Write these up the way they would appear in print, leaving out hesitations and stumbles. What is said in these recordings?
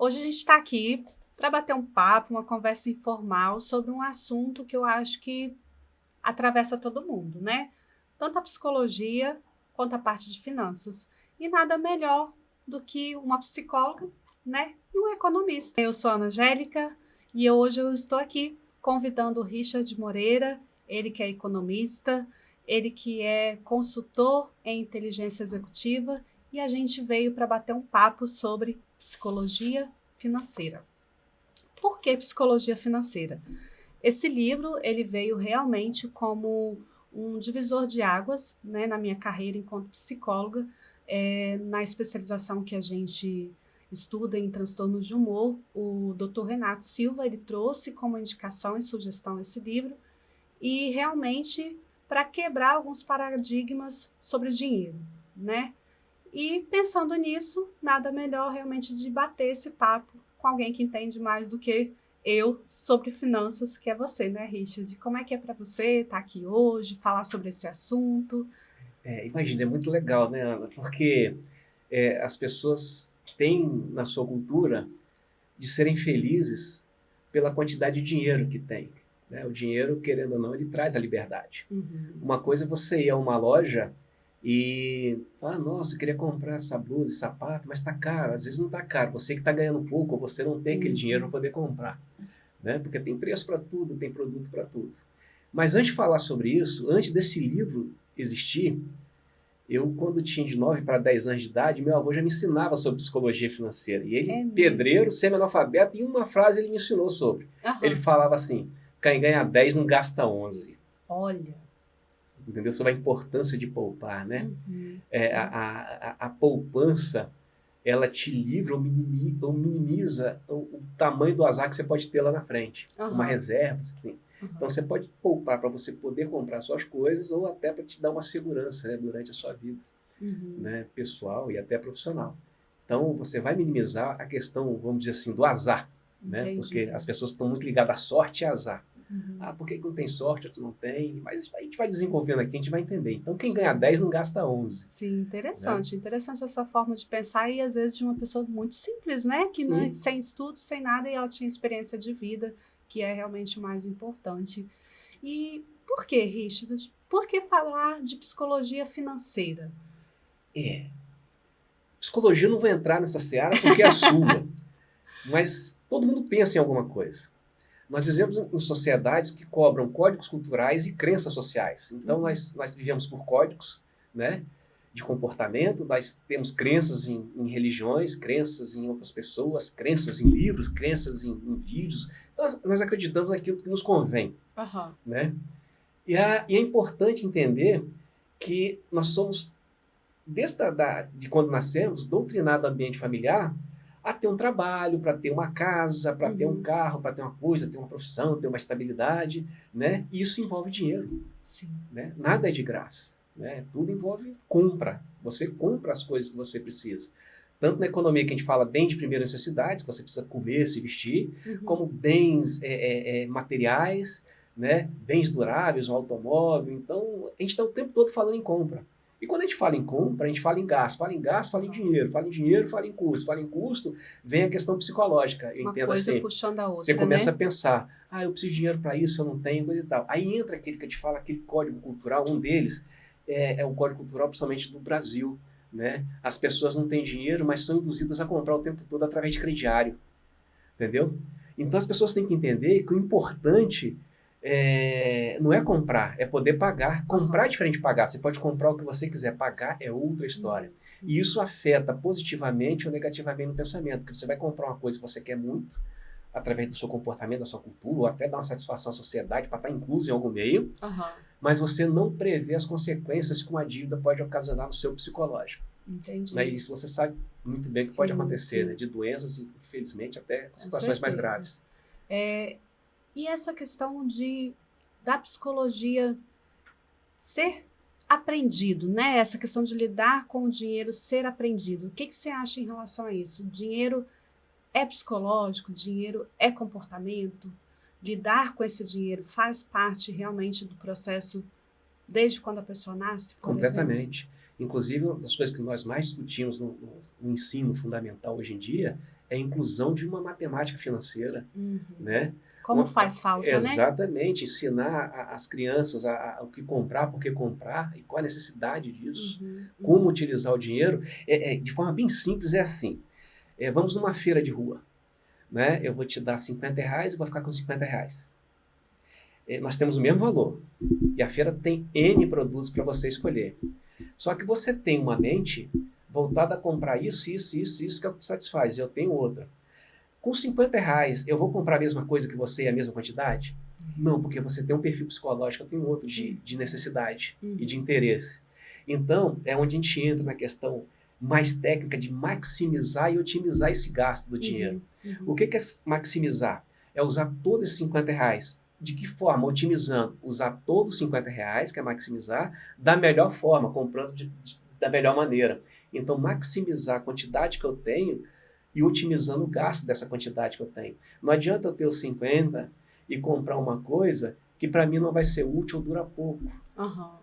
Hoje a gente está aqui para bater um papo, uma conversa informal sobre um assunto que eu acho que atravessa todo mundo, né? Tanto a psicologia quanto a parte de finanças. E nada melhor do que uma psicóloga, né? E um economista. Eu sou a Ana Angélica e hoje eu estou aqui convidando o Richard Moreira, ele que é economista, ele que é consultor em inteligência executiva, e a gente veio para bater um papo sobre psicologia financeira. Por que psicologia financeira? Esse livro ele veio realmente como um divisor de águas, né, na minha carreira enquanto psicóloga, na especialização que a gente estuda em transtornos de humor. O Dr. Renato Silva ele trouxe como indicação e sugestão esse livro e realmente para quebrar alguns paradigmas sobre o dinheiro, né? E pensando nisso, nada melhor realmente de bater esse papo com alguém que entende mais do que eu sobre finanças, que é você, né, Richard? Como é que é para você estar aqui hoje, falar sobre esse assunto? Imagina, é muito legal, né, Ana? Porque as pessoas têm na sua cultura de serem felizes pela quantidade de dinheiro que tem. Né? O dinheiro, querendo ou não, ele traz a liberdade. Uhum. Uma coisa é você ir a uma loja e, nossa, eu queria comprar essa blusa, esse sapato, mas está caro. Às vezes não está caro, você que está ganhando pouco, ou você não tem aquele dinheiro para Uhum. poder comprar. Né? Porque tem preço para tudo, tem produto para tudo. Mas antes de falar sobre isso, antes desse livro existir, eu, quando tinha de 9 para 10 anos de idade, meu avô já me ensinava sobre psicologia financeira. E ele, É mesmo? pedreiro, semi-analfabeto, em uma frase ele me ensinou sobre. Ele Aham. falava assim: quem ganha 10 não gasta 11. Olha. Entendeu? Sobre a importância de poupar, né? Uhum. A poupança, ela te livra ou minimiza o tamanho do azar que você pode ter lá na frente. Uma Aham. reserva você tem. Então Aham. você pode poupar para você poder comprar suas coisas ou até para te dar uma segurança, né, durante a sua vida, Uhum. né, pessoal e até profissional. Então, você vai minimizar a questão, vamos dizer assim, do azar, né? Porque Entendi. as pessoas estão muito ligadas à sorte e azar. Uhum. Ah, por que não tem sorte, outro não tem? Mas a gente vai desenvolvendo aqui, a gente vai entender. Então, quem ganha Sim. 10 não gasta 11, Sim, né? interessante. Interessante essa forma de pensar e às vezes de uma pessoa muito simples, né? Que não, Sim. sem estudo, sem nada, e ela tinha experiência de vida, que é realmente o mais importante. E por que, Richard? Por que falar de psicologia financeira? É. Psicologia não vai entrar nessa seara porque é a sua, mas todo mundo pensa em alguma coisa. Nós vivemos em sociedades que cobram códigos culturais e crenças sociais. Então, Uhum. nós vivemos por códigos, né, de comportamento, nós temos crenças em religiões, crenças em outras pessoas, crenças em livros, crenças em vídeos. Então, nós acreditamos naquilo que nos convém. Aham. Né? E é importante entender que nós somos, de quando nascemos, doutrinados no ambiente familiar a ter um trabalho, para ter uma casa, para ter um Uhum. carro, para ter uma coisa, ter uma profissão, ter uma estabilidade, né? E isso envolve dinheiro, Sim. né? Nada é de graça, né? Tudo envolve compra. Você compra as coisas que você precisa. Tanto na economia que a gente fala bem de primeiras necessidades, que você precisa comer, se vestir, Uhum. como bens materiais, né? Bens duráveis, um automóvel. Então, a gente está o tempo todo falando em compra. E quando a gente fala em compra, a gente fala em gasto. Fala em gasto, fala em Aham. dinheiro. Fala em dinheiro, fala em custo. Fala em custo, vem a questão psicológica. Eu Uma entendo coisa assim. puxando a Você outra, começa né? a pensar, eu preciso de dinheiro para isso, eu não tenho, coisa e tal. Aí entra aquele que eu te falo, aquele código cultural, um deles é o código cultural principalmente do Brasil. Né? As pessoas não têm dinheiro, mas são induzidas a comprar o tempo todo através de crediário. Entendeu? Então as pessoas têm que entender que o importante não é comprar, é poder pagar. Comprar é Aham. diferente de pagar. Você pode comprar o que você quiser, pagar é outra história. Uhum. E Uhum. isso afeta positivamente ou negativamente no pensamento, porque você vai comprar uma coisa que você quer muito, através do seu comportamento, da sua cultura, ou até dar uma satisfação à sociedade para estar incluso em algum meio, Aham. mas você não prevê as consequências que uma dívida pode ocasionar no seu psicológico. Né? E Entendi. isso você sabe muito bem que pode Sim, acontecer, né? sim, De doenças e, infelizmente, até com situações mais certeza. graves. É, e essa questão da psicologia ser aprendido, né? Essa questão de lidar com o dinheiro ser aprendido. O que você acha em relação a isso? Dinheiro é psicológico? Dinheiro é comportamento? Lidar com esse dinheiro faz parte realmente do processo desde quando a pessoa nasce, por exemplo? Completamente. Inclusive, uma das coisas que nós mais discutimos no ensino fundamental hoje em dia é a inclusão de uma matemática financeira, né? Como faz falta, né? Exatamente, ensinar as crianças o que comprar, por que comprar e qual a necessidade disso, como utilizar o dinheiro. De forma bem simples, é assim, vamos numa feira de rua, né? Eu vou te dar R$50 e vou ficar com R$50. Nós temos o mesmo valor, e a feira tem N produtos para você escolher. Só que você tem uma mente voltada a comprar isso que é o que te satisfaz, e eu tenho outra. Com R$50, eu vou comprar a mesma coisa que você e a mesma quantidade? Não, porque você tem um perfil psicológico, eu tenho outro de necessidade e de interesse. Então, é onde a gente entra na questão mais técnica de maximizar e otimizar esse gasto do dinheiro. O que é maximizar? É usar todos esses R$50. De que forma? Otimizando. Usar todos os R$50, que é maximizar, da melhor forma, comprando da melhor maneira. Então, maximizar a quantidade que eu tenho e otimizando o gasto dessa quantidade que eu tenho. Não adianta eu ter os 50 e comprar uma coisa que para mim não vai ser útil ou dura pouco.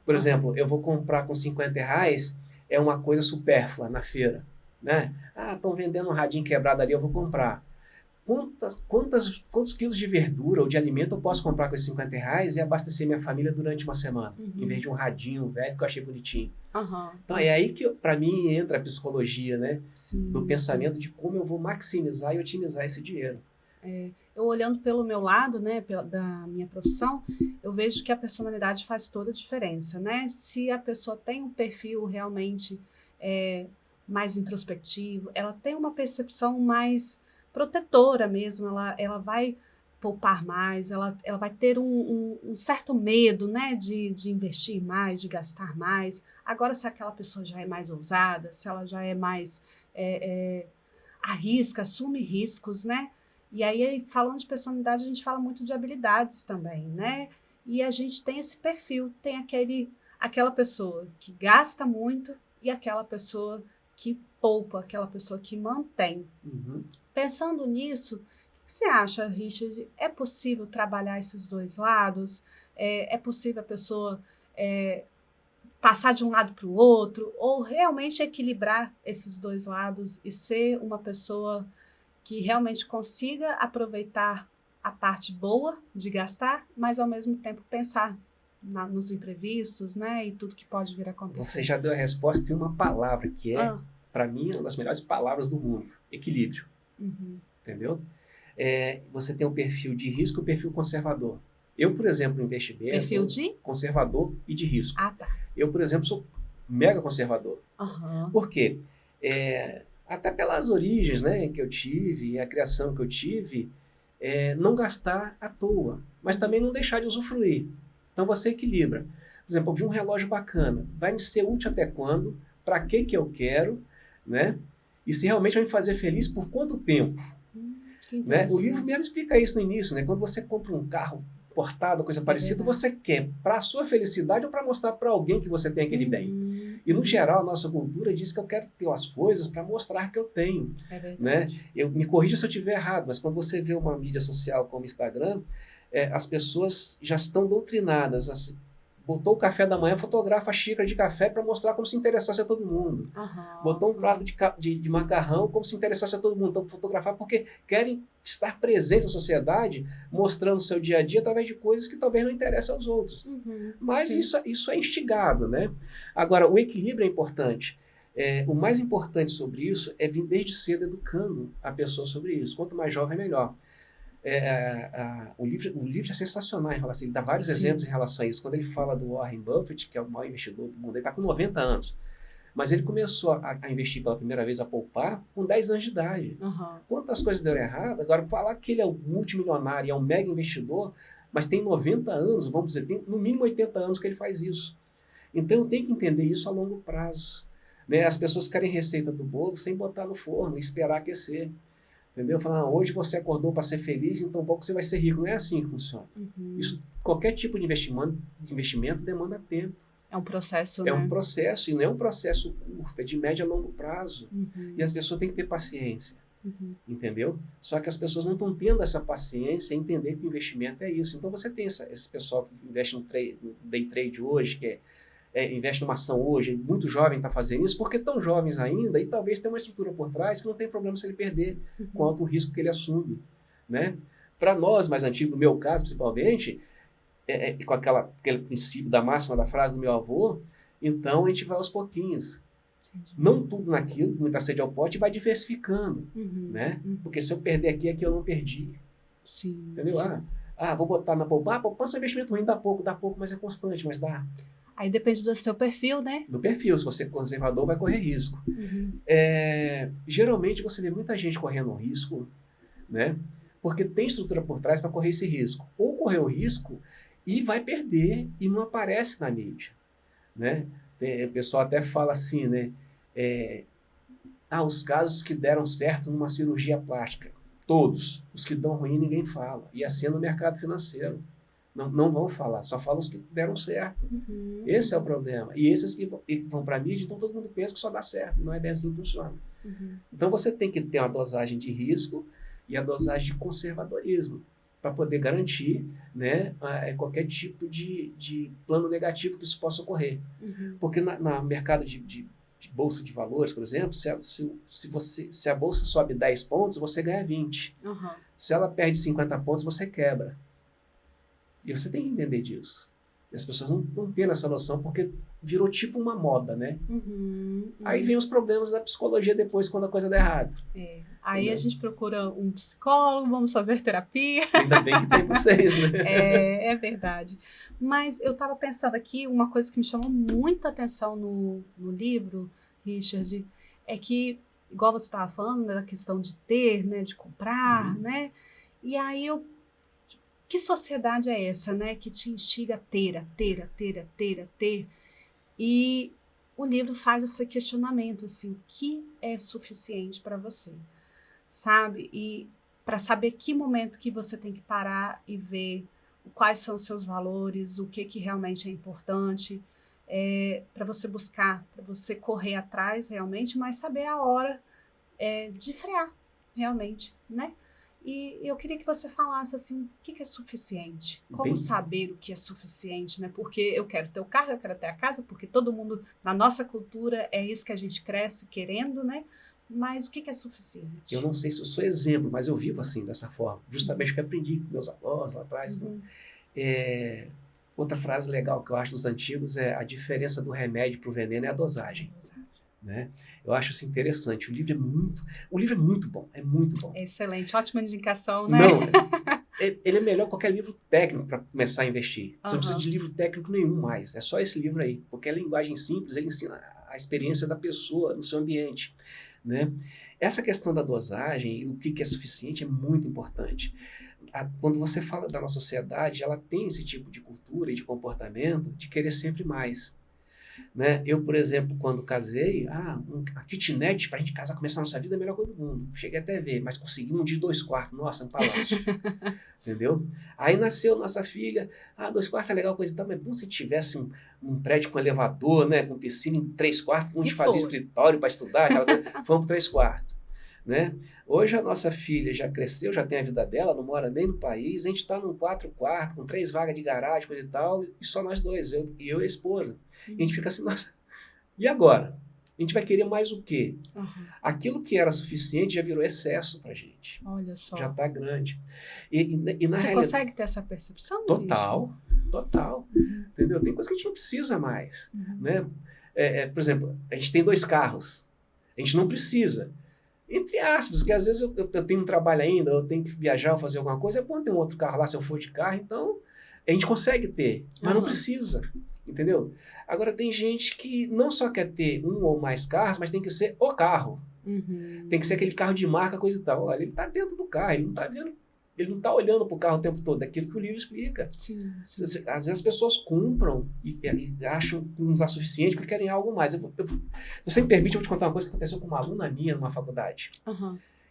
Por exemplo, eu vou comprar com R$50, é uma coisa supérflua na feira, né? Estão vendendo um radinho quebrado ali, eu vou comprar. Quantos quilos de verdura ou de alimento eu posso comprar com esses R$50 e abastecer minha família durante uma semana, em vez de um radinho velho que eu achei bonitinho. Então é aí que, para mim, entra a psicologia, né? Do pensamento de como eu vou maximizar e otimizar esse dinheiro. Eu olhando pelo meu lado, né, da minha profissão, eu vejo que a personalidade faz toda a diferença, né? Se a pessoa tem um perfil realmente mais introspectivo, ela tem uma percepção mais protetora mesmo, ela vai poupar mais, ela vai ter um certo medo, né, de investir mais, de gastar mais. Agora, se aquela pessoa já é mais ousada, se ela já é mais arrisca, assume riscos, né? E aí, falando de personalidade, a gente fala muito de habilidades também, né? E a gente tem esse perfil, tem aquela pessoa que gasta muito e aquela pessoa que poupa, aquela pessoa que mantém. Pensando nisso, o que você acha, Richard? É possível trabalhar esses dois lados? É possível a pessoa passar de um lado para o outro? Ou realmente equilibrar esses dois lados e ser uma pessoa que realmente consiga aproveitar a parte boa de gastar, mas ao mesmo tempo pensar nos imprevistos, né? E tudo que pode vir a acontecer? Você já deu a resposta em uma palavra, que para mim, uma das melhores palavras do mundo: equilíbrio. Entendeu? Você tem um perfil de risco e um perfil conservador. Eu, por exemplo, investimento... Perfil de? Conservador e de risco. Tá. Eu, por exemplo, sou mega conservador. Por quê? Até pelas origens, né, que eu tive, e a criação que eu tive, não gastar à toa, mas também não deixar de usufruir. Então você equilibra. Por exemplo, eu vi um relógio bacana. Vai me ser útil até quando? Para que eu quero? Né? E se realmente vai me fazer feliz, por quanto tempo? Né? O livro mesmo explica isso no início, né? Quando você compra um carro importado, coisa parecida, você quer para a sua felicidade ou para mostrar para alguém que você tem aquele bem? E, no geral, a nossa cultura diz que eu quero ter as coisas para mostrar que eu tenho. Né? Me corrija se eu estiver errado, mas quando você vê uma mídia social como o Instagram, as pessoas já estão doutrinadas. Assim, botou o café da manhã, fotografa a xícara de café para mostrar como se interessasse a todo mundo. Botou um prato de macarrão como se interessasse a todo mundo. Então, fotografar porque querem estar presentes na sociedade, mostrando o seu dia a dia através de coisas que talvez não interessem aos outros. Mas isso é instigado, né? Agora, o equilíbrio é importante. O mais importante sobre isso é vir desde cedo educando a pessoa sobre isso. Quanto mais jovem, melhor. O livro é sensacional em relação, ele dá vários exemplos em relação a isso. Quando ele fala do Warren Buffett, que é o maior investidor do mundo, ele está com 90 anos. Mas ele começou a investir pela primeira vez, a poupar, com 10 anos de idade. Quantas coisas deram errado? Agora, falar que ele é um multimilionário, é um mega investidor, mas tem 90 anos, vamos dizer, tem no mínimo 80 anos que ele faz isso. Então, eu tenho que entender isso a longo prazo. Né? As pessoas querem receita do bolo sem botar no forno e esperar aquecer. Entendeu? Falar, hoje você acordou para ser feliz, então pouco você vai ser rico. Não é assim que funciona. Isso, qualquer tipo de investimento demanda tempo. É um processo, né? É um processo, e não é um processo curto, é de médio a longo prazo. E as pessoas têm que ter paciência. Entendeu? Só que as pessoas não estão tendo essa paciência em entender que o investimento é isso. Então você tem esse pessoal que investe no day trade hoje, que investe numa ação hoje, muito jovem está fazendo isso, porque tão jovens ainda, e talvez tenha uma estrutura por trás que não tem problema se ele perder, com o alto risco que ele assume, né? Para nós mais antigos, no meu caso principalmente, com aquele princípio da máxima da frase do meu avô, então a gente vai aos pouquinhos. Entendi. Não tudo naquilo, muita sede ao pote, vai diversificando, né? Porque se eu perder aqui, aqui eu não perdi. Sim, entendeu? Sim. Vou botar na poupança. Poupança é um investimento ruim, dá pouco, mas é constante, mas dá. Aí depende do seu perfil, né? Do perfil. Se você é conservador, vai correr risco. Geralmente você vê muita gente correndo risco, né? Porque tem estrutura por trás para correr esse risco. Ou correr o risco e vai perder e não aparece na mídia, né? O pessoal até fala assim, né? Os casos que deram certo numa cirurgia plástica. Todos. Os que dão ruim ninguém fala. E assim é no mercado financeiro. Não vão falar, só falam os que deram certo. Esse é o problema. E esses que vão para a mídia, então todo mundo pensa que só dá certo. Não é bem assim que funciona. Então você tem que ter uma dosagem de risco e a dosagem de conservadorismo para poder garantir, né, qualquer tipo de plano negativo que isso possa ocorrer. Porque no mercado de bolsa de valores, por exemplo, se a bolsa sobe 10 pontos, você ganha 20. Se ela perde 50 pontos, você quebra. E você tem que entender disso. E as pessoas não têm essa noção porque virou tipo uma moda, né? Aí vem os problemas da psicologia depois, quando a coisa dá errado. Aí a gente procura um psicólogo, vamos fazer terapia. Ainda bem que tem vocês, né? É verdade. Mas eu estava pensando aqui, uma coisa que me chamou muita atenção no livro, Richard, é que, igual você estava falando, né, da questão de ter, né, de comprar, né? E aí que sociedade é essa, né, que te instiga a ter? E o livro faz esse questionamento, assim, o que é suficiente para você, sabe? E para saber que momento que você tem que parar e ver quais são os seus valores, o que realmente é importante, para você buscar, para você correr atrás realmente, mas saber a hora de frear realmente, né? E eu queria que você falasse assim, o que é suficiente? Como saber o que é suficiente, né? Porque eu quero ter o carro, eu quero ter a casa, porque todo mundo, na nossa cultura, é isso que a gente cresce querendo, né? Mas o que é suficiente? Eu não sei se eu sou exemplo, mas eu vivo assim, dessa forma. Justamente porque aprendi com meus avós lá atrás. Outra frase legal que eu acho dos antigos é: a diferença do remédio para o veneno é a dosagem. Né? Eu acho isso interessante. O livro é muito bom, é muito bom. Excelente, ótima indicação, né? Não, ele é melhor que qualquer livro técnico para começar a investir. Você não precisa de livro técnico nenhum mais, é só esse livro aí, porque é linguagem simples, ele ensina a experiência da pessoa no seu ambiente, né? Essa questão da dosagem e o que é suficiente é muito importante. Quando você fala da nossa sociedade, ela tem esse tipo de cultura e de comportamento de querer sempre mais. Né? Eu, por exemplo, quando casei, a kitnet para a gente casar, começar a nossa vida é a melhor coisa do mundo. Cheguei até a ver, mas consegui um de 2 quartos. Nossa, um palácio. Entendeu? Aí nasceu nossa filha. 2 quartos é legal, coisa e tal, mas bom se tivesse um prédio com elevador, né? Com piscina em 3 quartos, onde fazia escritório para estudar. Vamos para 3 quartos. Né? Hoje a nossa filha já cresceu, já tem a vida dela, não mora nem no país. A gente está num 4 quartos, com 3 vagas de garagem, coisa e tal, e só nós dois, eu e a esposa. E a gente fica assim, nossa, e agora? A gente vai querer mais o quê? Aquilo que era suficiente já virou excesso pra gente. Olha só. Já tá grande. E na Você consegue ter essa percepção? Total. Entendeu? Tem coisa que a gente não precisa mais. Né? Por exemplo, a gente tem 2 carros. A gente não precisa. Entre aspas, porque às vezes eu tenho um trabalho ainda, eu tenho que viajar ou fazer alguma coisa, é bom ter um outro carro lá se eu for de carro, então a gente consegue ter, mas não precisa, entendeu? Agora tem gente que não só quer ter um ou mais carros, mas tem que ser o carro. Tem que ser aquele carro de marca, coisa e tal. Olha, ele está dentro do carro, ele não está vendo, ele não está olhando para o carro o tempo todo, é aquilo que o livro explica. Sim. Às vezes as pessoas compram e acham que não está suficiente porque querem algo mais. Se você me permite, eu vou te contar uma coisa que aconteceu com uma aluna minha numa faculdade.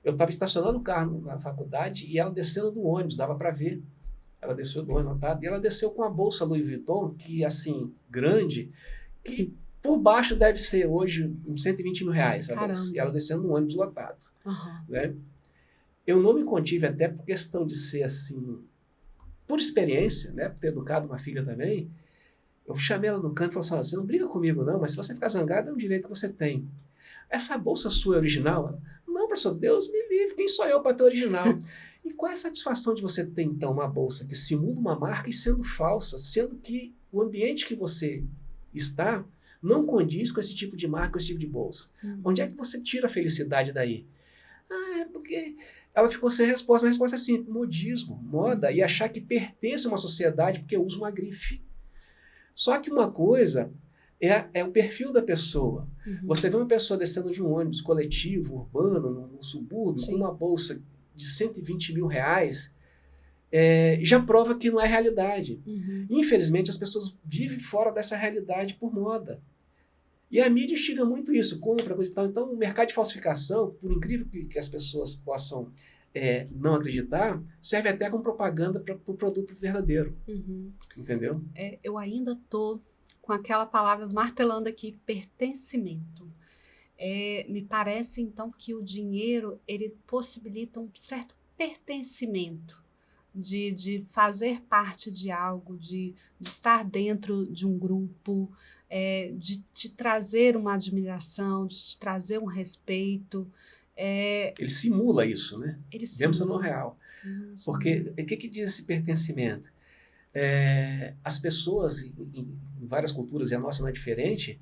Eu estava estacionando o carro na faculdade e ela descendo do ônibus, dava para ver. Ela desceu do ônibus, e ela desceu com a bolsa Louis Vuitton, que assim, grande, que por baixo deve ser hoje uns 120 mil reais a bolsa. E ela descendo no ônibus lotado. Né? Eu não me contive até por questão de ser assim, por experiência, né, por ter educado uma filha também, Eu chamei ela no canto e falei assim, você não briga comigo não, mas se você ficar zangada é um direito que você tem. Essa bolsa sua é original? Ela, não, professor, Deus me livre, quem sou eu para ter original? E qual é a satisfação de você ter, então, uma bolsa que simula uma marca e sendo falsa, sendo que o ambiente que você está não condiz com esse tipo de marca, com esse tipo de bolsa? Onde é que você tira a felicidade daí? Ah, é porque ela ficou sem resposta. Mas a resposta é assim, modismo, moda, e achar que pertence a uma sociedade porque usa uma grife. Só que uma coisa é o perfil da pessoa. Você vê uma pessoa descendo de um ônibus coletivo, urbano, num subúrbio, com uma bolsa de 120 mil reais, já prova que não é realidade. Infelizmente, as pessoas vivem fora dessa realidade por moda. E a mídia instiga muito isso, compra, coisa e tal. Então, o mercado de falsificação, por incrível que as pessoas possam não acreditar, serve até como propaganda para o produto verdadeiro. Entendeu? Eu ainda estou com aquela palavra martelando aqui, pertencimento. Me parece, então, que o dinheiro ele possibilita um certo pertencimento, de fazer parte de algo, de estar dentro de um grupo, de te trazer uma admiração, de te trazer um respeito. Ele simula isso, né? Ele Mesmo sendo simula. real. Porque o que diz esse pertencimento? As pessoas, em várias culturas, e a nossa não é diferente,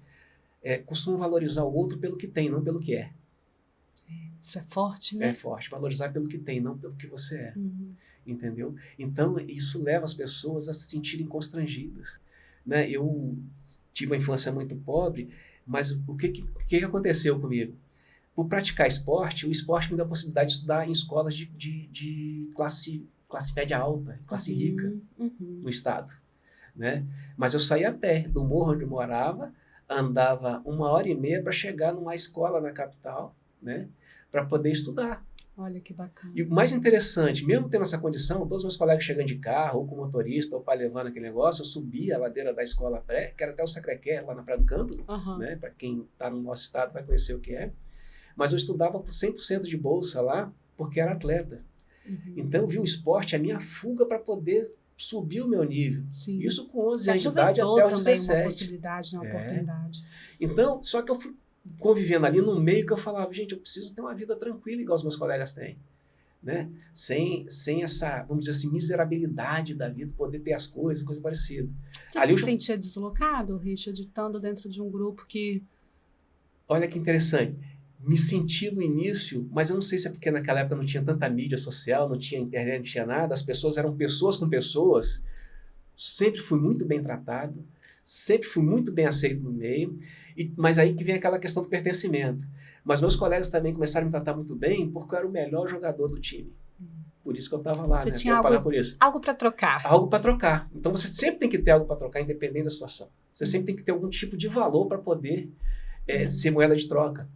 costumam valorizar o outro pelo que tem, não pelo que é. Isso é forte, né? É forte. Valorizar pelo que tem, não pelo que você é. Entendeu? Então, isso leva as pessoas a se sentirem constrangidas. Né? Eu tive uma infância muito pobre, mas o que aconteceu comigo? Por praticar esporte, o esporte me deu a possibilidade de estudar em escolas de classe média alta, classe rica, no estado. Né? Mas eu saía a pé do morro onde eu morava, andava 1h30 para chegar numa escola na capital, né? Para poder estudar. Olha que bacana. E o mais interessante, mesmo tendo essa condição, todos os meus colegas chegando de carro, ou com motorista, ou para levando aquele negócio, eu subia a ladeira da escola pré, que era até o Sacré-Cœur, lá na Praia do Canto, né? Para quem está no nosso estado vai conhecer o que é. Mas eu estudava por 100% de bolsa lá, porque era atleta. Então eu vi o esporte a minha fuga para poder subir o meu nível. Sim. Isso com 11 anos de idade até os 17. Uma possibilidade, uma oportunidade. Então, só que eu fui convivendo ali no meio que eu falava, gente, eu preciso ter uma vida tranquila igual os meus colegas têm. Né? Sem essa, vamos dizer assim, miserabilidade da vida, poder ter as coisas, coisa parecida. Você ali se sentia deslocado, Richard, estando dentro de um grupo que... Olha que interessante. Me senti no início, mas eu não sei se é porque naquela época não tinha tanta mídia social, não tinha internet, não tinha nada, as pessoas eram pessoas com pessoas, sempre fui muito bem tratado, sempre fui muito bem aceito no meio, mas aí que vem aquela questão do pertencimento. Mas meus colegas também começaram a me tratar muito bem porque eu era o melhor jogador do time. Por isso que eu estava lá, você né? tinha algo para trocar. Algo para trocar. Então você sempre tem que ter algo para trocar, independente da situação. Você sempre tem que ter algum tipo de valor para poder ser moeda de troca.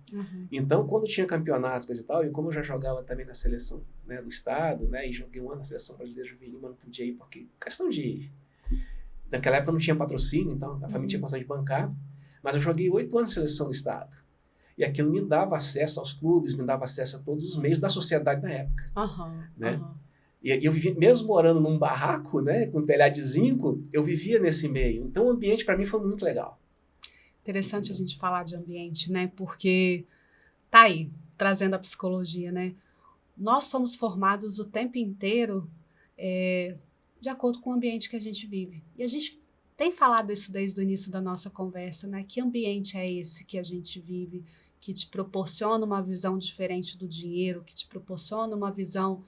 Então, quando tinha campeonatos, coisa e tal, e como eu já jogava também na seleção, né, do estado, né, e joguei um ano na seleção brasileira juvenil, mas não podia ir porque questão de... Naquela época não tinha patrocínio, então a família tinha condição de bancar, mas eu joguei 8 anos na seleção do estado. E aquilo me dava acesso aos clubes, me dava acesso a todos os meios da sociedade na época. Né? E eu vivia, mesmo morando num barraco, né, com telhado de zinco, eu vivia nesse meio. Então o ambiente para mim foi muito legal. Interessante a gente falar de ambiente, né? Porque tá aí, trazendo a psicologia, né? Nós somos formados o tempo inteiro de acordo com o ambiente que a gente vive. E a gente tem falado isso desde o início da nossa conversa, né? Que ambiente é esse que a gente vive, que te proporciona uma visão diferente do dinheiro, que te proporciona uma visão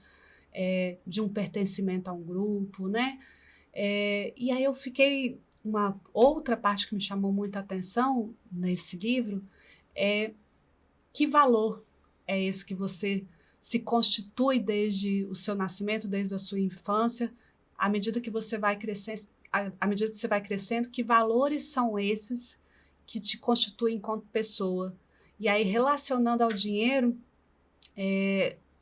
de um pertencimento a um grupo, né? E aí eu fiquei... Uma outra parte que me chamou muita atenção nesse livro é que valor é esse que você se constitui desde o seu nascimento, desde a sua infância, à medida que você vai crescendo, que valores são esses que te constituem enquanto pessoa. E aí, relacionando ao dinheiro,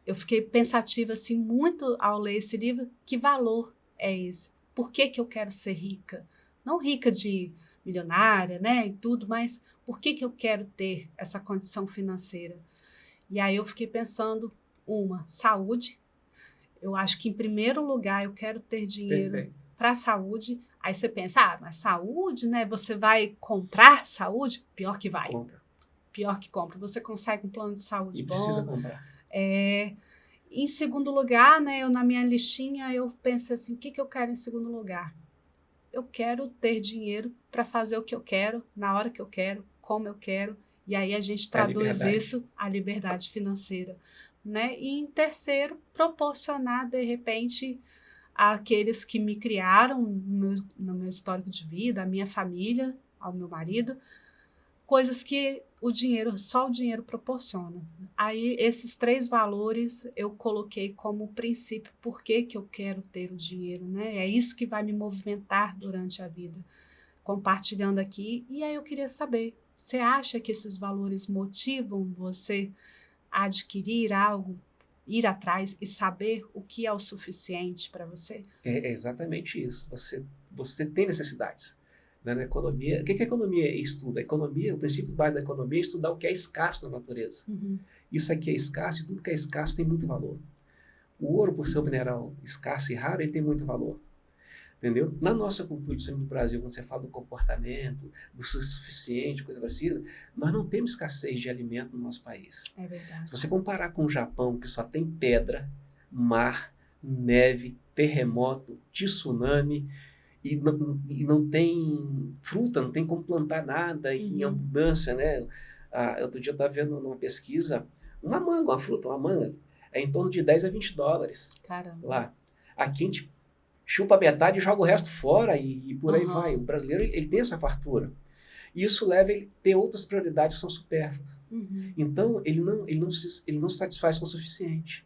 eu fiquei pensativa assim, muito ao ler esse livro, que valor é esse? Por que eu quero ser rica? Não rica de milionária, né, e tudo, mas por que eu quero ter essa condição financeira? E aí eu fiquei pensando, saúde. Eu acho que, em primeiro lugar, eu quero ter dinheiro para a saúde. Aí você pensa, mas saúde, né? Você vai comprar saúde? Pior que vai. Compra. Pior que compra. Você consegue um plano de saúde E bom. precisa comprar. Em segundo lugar, né, eu na minha listinha, eu pensei assim, o que eu quero em segundo lugar? Eu quero ter dinheiro para fazer o que eu quero, na hora que eu quero, como eu quero, e aí a gente traduz isso à liberdade financeira, né? E em terceiro, proporcionar, de repente, àqueles que me criaram no meu histórico de vida, à minha família, ao meu marido, coisas que só o dinheiro proporciona. Aí, esses 3 valores eu coloquei como princípio, por que eu quero ter o dinheiro, né? É isso que vai me movimentar durante a vida, compartilhando aqui. E aí eu queria saber, você acha que esses valores motivam você a adquirir algo, ir atrás e saber o que é o suficiente para você? É exatamente isso. Você tem necessidades. Na economia, o que a economia estuda? A economia, o princípio básico da economia é estudar o que é escasso na natureza. Isso aqui é escasso e tudo que é escasso tem muito valor. O ouro, por ser um mineral escasso e raro, ele tem muito valor. Entendeu? Na nossa cultura, principalmente no Brasil, quando você fala do comportamento, do suficiente, coisa parecida, nós não temos escassez de alimento no nosso país. É verdade. Se você comparar com o Japão, que só tem pedra, mar, neve, terremoto, tsunami, e não tem fruta, não tem como plantar nada em abundância, né? Outro dia eu estava vendo numa pesquisa, uma fruta, uma manga, é em torno de 10 a 20 dólares. Caramba. Lá. Aqui a gente chupa a metade e joga o resto fora e por aí vai. O brasileiro ele tem essa fartura. E isso leva ele a ter outras prioridades que são supérfluas. Então, ele não se satisfaz com o suficiente.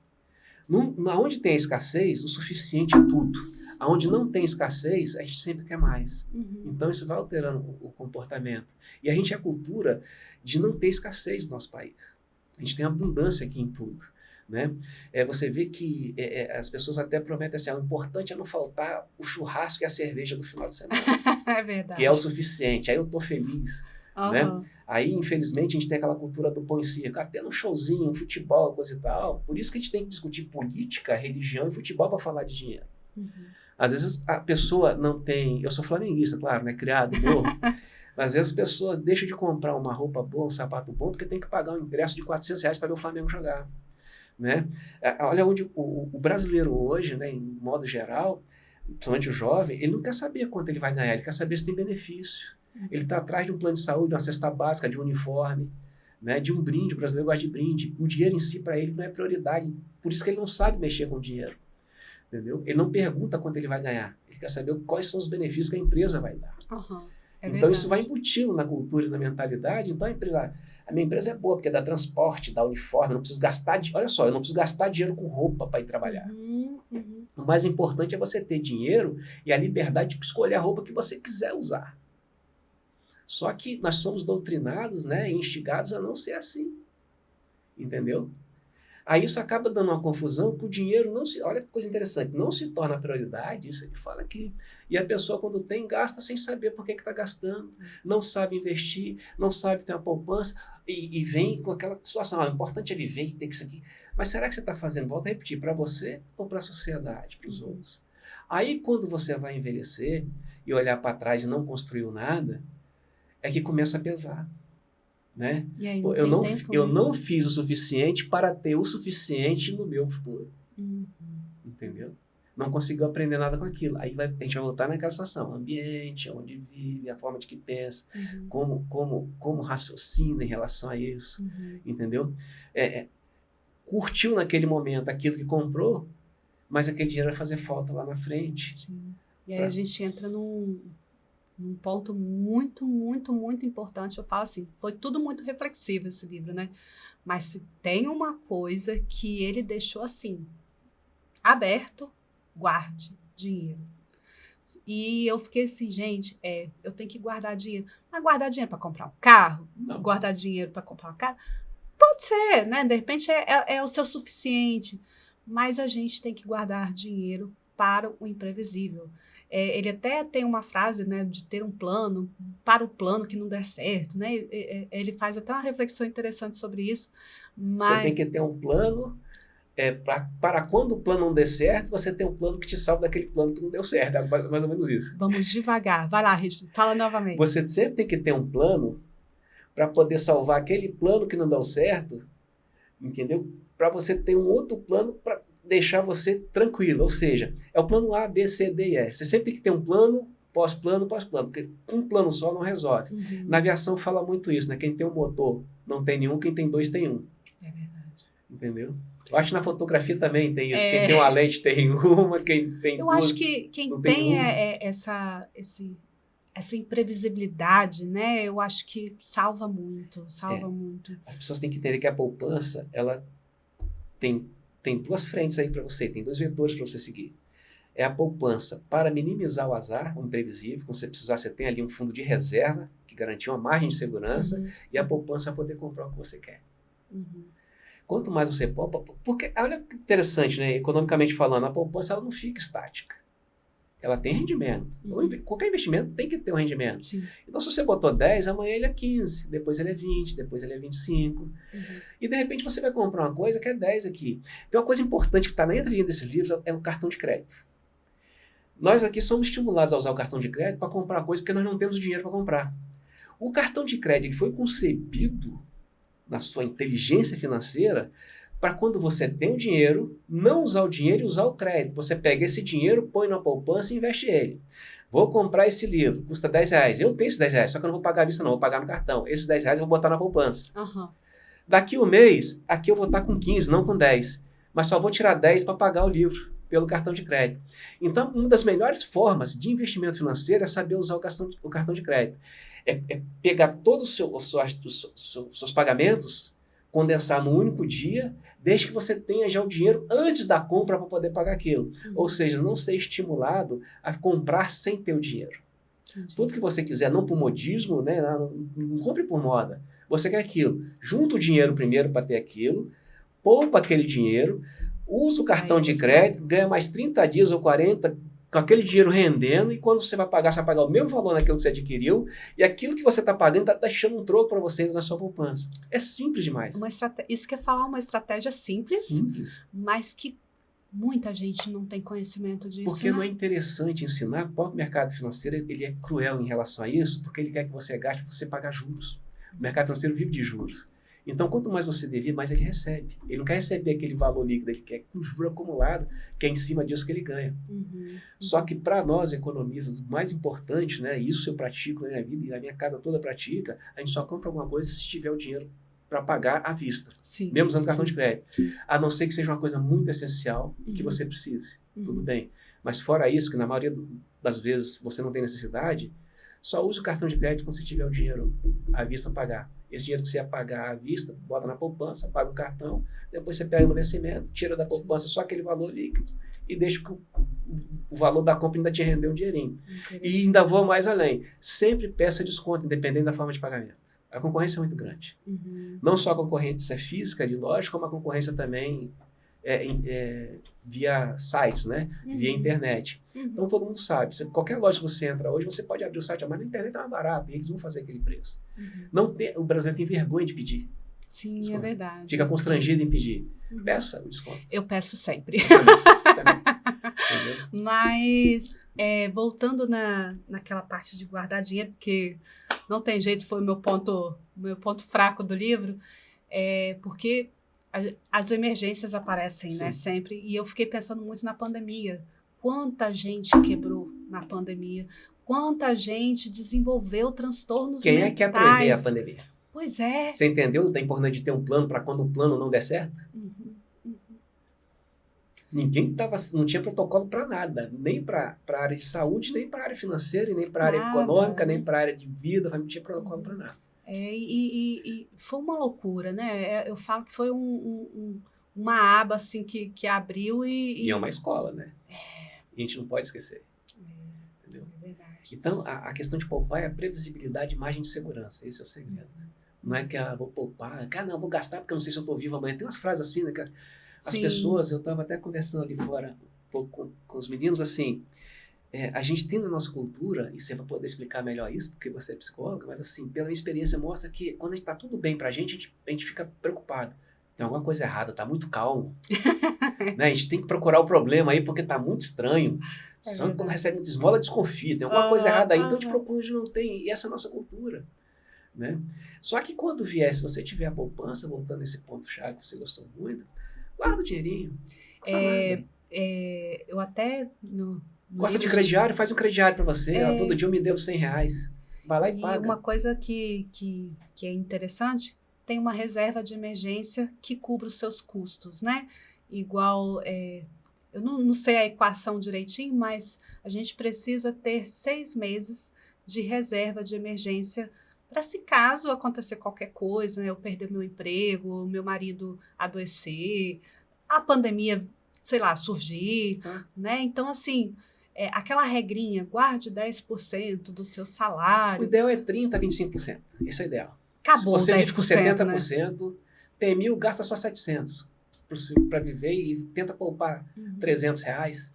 Onde tem a escassez, o suficiente é tudo. Onde não tem escassez, a gente sempre quer mais. Então, isso vai alterando o comportamento. E a gente é a cultura de não ter escassez no nosso país. A gente tem abundância aqui em tudo. Né? Você vê que as pessoas até prometem assim, o importante é não faltar o churrasco e a cerveja do final de semana. É verdade. Que é o suficiente. Aí eu estou feliz. Né? Aí, infelizmente, a gente tem aquela cultura do pão em circo, até no showzinho, futebol, coisa e tal. Por isso que a gente tem que discutir política, religião e futebol para falar de dinheiro. Às vezes a pessoa não tem... Eu sou flamenguista, claro, né? Criado, novo. Mas às vezes as pessoas deixam de comprar uma roupa boa, um sapato bom, porque tem que pagar um ingresso de R$400 para ver o Flamengo jogar. Né? Olha onde o brasileiro hoje, né, em modo geral, principalmente o jovem, ele não quer saber quanto ele vai ganhar, ele quer saber se tem benefício. Ele está atrás de um plano de saúde, de uma cesta básica, de um uniforme, né, de um brinde. O brasileiro gosta de brinde. O dinheiro em si, para ele, não é prioridade. Por isso que ele não sabe mexer com o dinheiro. Entendeu? Ele não pergunta quanto ele vai ganhar. Ele quer saber quais são os benefícios que a empresa vai dar. Então, isso vai embutindo na cultura e na mentalidade. Então, a minha empresa é boa, porque dá transporte, dá uniforme, eu não preciso gastar... Olha só, eu não preciso gastar dinheiro com roupa para ir trabalhar. O mais importante é você ter dinheiro e a liberdade de escolher a roupa que você quiser usar. Só que nós somos doutrinados, né, e instigados a não ser assim. Entendeu? Aí isso acaba dando uma confusão, que o dinheiro não se... Olha que coisa interessante, não se torna prioridade, isso ele fala aqui. E a pessoa, quando tem, gasta sem saber por que está gastando, não sabe investir, não sabe ter uma poupança, e vem com aquela situação, o importante é viver e ter isso aqui. Mas será que você está fazendo, volta a repetir, para você ou para a sociedade, para os outros? Aí, quando você vai envelhecer e olhar para trás e não construiu nada, é que começa a pesar. Né? Aí, eu não fiz o suficiente para ter o suficiente no meu futuro. Entendeu? Não conseguiu aprender nada com aquilo. Aí a gente vai voltar naquela situação. Ambiente, onde vive, a forma de que pensa, como raciocina em relação a isso. Entendeu? Curtiu naquele momento aquilo que comprou, mas aquele dinheiro vai fazer falta lá na frente. Sim. E aí a gente entra num ponto muito, muito, muito importante. Eu falo assim, foi tudo muito reflexivo esse livro, né? Mas se tem uma coisa que ele deixou assim, aberto, guarde dinheiro. E eu fiquei assim, gente, eu tenho que guardar dinheiro. Mas guardar dinheiro para comprar um carro? Não. Guardar dinheiro para comprar uma casa? Pode ser, né? De repente é o seu suficiente. Mas a gente tem que guardar dinheiro para o imprevisível. Ele até tem uma frase, né, de ter um plano para o plano que não der certo, né? Ele faz até uma reflexão interessante sobre isso. Mas... Você tem que ter um plano para quando o plano não der certo, você tem um plano que te salva daquele plano que não deu certo. É mais ou menos isso. Vamos devagar. Vai lá, Richard, fala novamente. Você sempre tem que ter um plano para poder salvar aquele plano que não deu certo, entendeu? Para você ter um outro plano para deixar você tranquilo. Ou seja, é o plano A, B, C, D e E. Você sempre tem que ter um plano, pós-plano, porque um plano só não resolve. Uhum. Na aviação fala muito isso, né? Quem tem um motor não tem nenhum, quem tem dois tem um. É verdade. Entendeu? Eu acho que na fotografia também tem isso. Quem tem uma lente tem uma, quem tem Eu duas... acho que quem tem essa imprevisibilidade, né? Eu acho que salva muito, muito. As pessoas têm que entender que a poupança, ela tem duas frentes aí para você, tem dois vetores para você seguir. É a poupança para minimizar o azar, o imprevisível. Quando você precisar, você tem ali um fundo de reserva que garantir uma margem de segurança, Uhum. e a poupança para poder comprar o que você quer. Uhum. Quanto mais você poupa, porque olha que interessante, né? Economicamente falando, a poupança ela não fica estática. Ela tem rendimento. Uhum. Qualquer investimento tem que ter um rendimento. Sim. Então, se você botou 10, amanhã ele é 15, depois ele é 20, depois ele é 25. Uhum. E, de repente, você vai comprar uma coisa que é 10 aqui. Então, uma coisa importante que está na entrelinha desses livros é o cartão de crédito. Nós aqui somos estimulados a usar o cartão de crédito para comprar coisa porque nós não temos dinheiro para comprar. O cartão de crédito ele foi concebido na sua inteligência financeira para quando você tem o dinheiro, não usar o dinheiro e usar o crédito. Você pega esse dinheiro, põe na poupança e investe ele. Vou comprar esse livro, custa R$10. Eu tenho esses R$10, só que eu não vou pagar à vista não, vou pagar no cartão. Esses R$10 eu vou botar na poupança. Uhum. Daqui um mês, aqui eu vou estar com 15, não com 10. Mas só vou tirar 10 para pagar o livro pelo cartão de crédito. Então, uma das melhores formas de investimento financeiro é saber usar o cartão de crédito. É pegar todos os seus pagamentos, condensar num único dia, desde que você tenha já o dinheiro antes da compra para poder pagar aquilo. Uhum. Ou seja, não ser estimulado a comprar sem ter o dinheiro. Entendi. Tudo que você quiser, não por modismo, né? Não compre por moda. Você quer aquilo. Junta o dinheiro primeiro para ter aquilo, poupa aquele dinheiro, usa o cartão de crédito, ganha mais 30 dias ou 40 com aquele dinheiro rendendo, e quando você vai pagar, você vai pagar o mesmo valor naquilo que você adquiriu, e aquilo que você está pagando está deixando um troco para você na sua poupança. É simples demais. Isso quer falar uma estratégia simples, mas que muita gente não tem conhecimento disso. Porque não é interessante ensinar. O próprio mercado financeiro ele é cruel em relação a isso, porque ele quer que você gaste para você pagar juros. O mercado financeiro vive de juros. Então, quanto mais você devia, mais ele recebe. Ele não quer receber aquele valor líquido, ele quer o juro acumulado, que é em cima disso que ele ganha. Uhum. Só que para nós, economistas, o mais importante, né, isso eu pratico na minha vida e a minha casa toda pratica, a gente só compra alguma coisa se tiver o dinheiro para pagar à vista. Sim. Mesmo usando cartão de crédito. A não ser que seja uma coisa muito essencial e que Uhum. você precise. Uhum. Tudo bem. Mas fora isso, que na maioria das vezes você não tem necessidade, só use o cartão de crédito quando você tiver o dinheiro à vista a pagar. Esse dinheiro que você ia pagar à vista, bota na poupança, paga o cartão, depois você pega no vencimento, tira da poupança só aquele valor líquido e deixa que o valor da compra ainda te render um dinheirinho. E ainda vou mais além. Sempre peça desconto, independente da forma de pagamento. A concorrência é muito grande. Uhum. Não só a concorrência física de loja, como a concorrência também via sites, né? Uhum. Via internet. Uhum. Então todo mundo sabe. Qualquer loja que você entra hoje, você pode abrir o site, mas na internet é mais barato, e eles vão fazer aquele preço. Uhum. O brasileiro tem vergonha de pedir. Sim, desconto. É verdade. Fica constrangido em pedir. Uhum. Peça o desconto. Eu peço sempre. Também. Mas, voltando naquela parte de guardar dinheiro, porque não tem jeito, foi o meu ponto fraco do livro, porque as emergências aparecem, né, sempre, e eu fiquei pensando muito na pandemia. Quanta gente quebrou na pandemia, quanta gente desenvolveu transtornos mentais. Quem é que quer prever a pandemia? Pois é. Você entendeu da importância de ter um plano para quando o plano não der certo? Ninguém não tinha protocolo para nada, nem para a área de saúde, nem para a área financeira, nem para a área econômica, nem para a área de vida, não tinha protocolo para nada. E foi uma loucura, né? Eu falo que foi uma aba assim que abriu e é uma escola, né? E a gente não pode esquecer. Entendeu? É verdade. Então, a questão de poupar é a previsibilidade e margem de segurança. Esse é o segredo. Não é que vou poupar, não, vou gastar porque eu não sei se eu estou vivo amanhã. Tem umas frases assim, né? As pessoas, eu estava até conversando ali fora com os meninos, assim, a gente tem na nossa cultura, e você vai poder explicar melhor isso, porque você é psicóloga, mas assim, pela minha experiência mostra que quando está tudo bem para a gente fica preocupado. tem alguma coisa errada, tá muito calmo. Né? A gente tem que procurar o problema aí, porque tá muito estranho. Santo, quando recebe muita esmola, desconfia. Tem alguma coisa errada aí, então te procura onde não tem. E essa é a nossa cultura. Né? Só que quando vier, se você tiver a poupança, voltando nesse ponto-chave que você gostou muito, guarda o dinheirinho. Não custa nada. Eu até... Gosta de crediário? Faz um crediário para você. Ó, todo dia eu me devo R$100. Vai lá e paga. Uma coisa que é interessante, tem uma reserva de emergência que cubra os seus custos, né? Igual, eu não sei a equação direitinho, mas a gente precisa ter 6 meses de reserva de emergência para se caso acontecer qualquer coisa, né? Eu perder meu emprego, meu marido adoecer, a pandemia, sei lá, surgir, né? Então, assim, aquela regrinha, guarde 10% do seu salário. O ideal é 30%, 25%. Esse é o ideal. Acabou. Se você 10%, vive com 70%, né? tem 1.000, gasta só 700 para viver e tenta poupar R$300.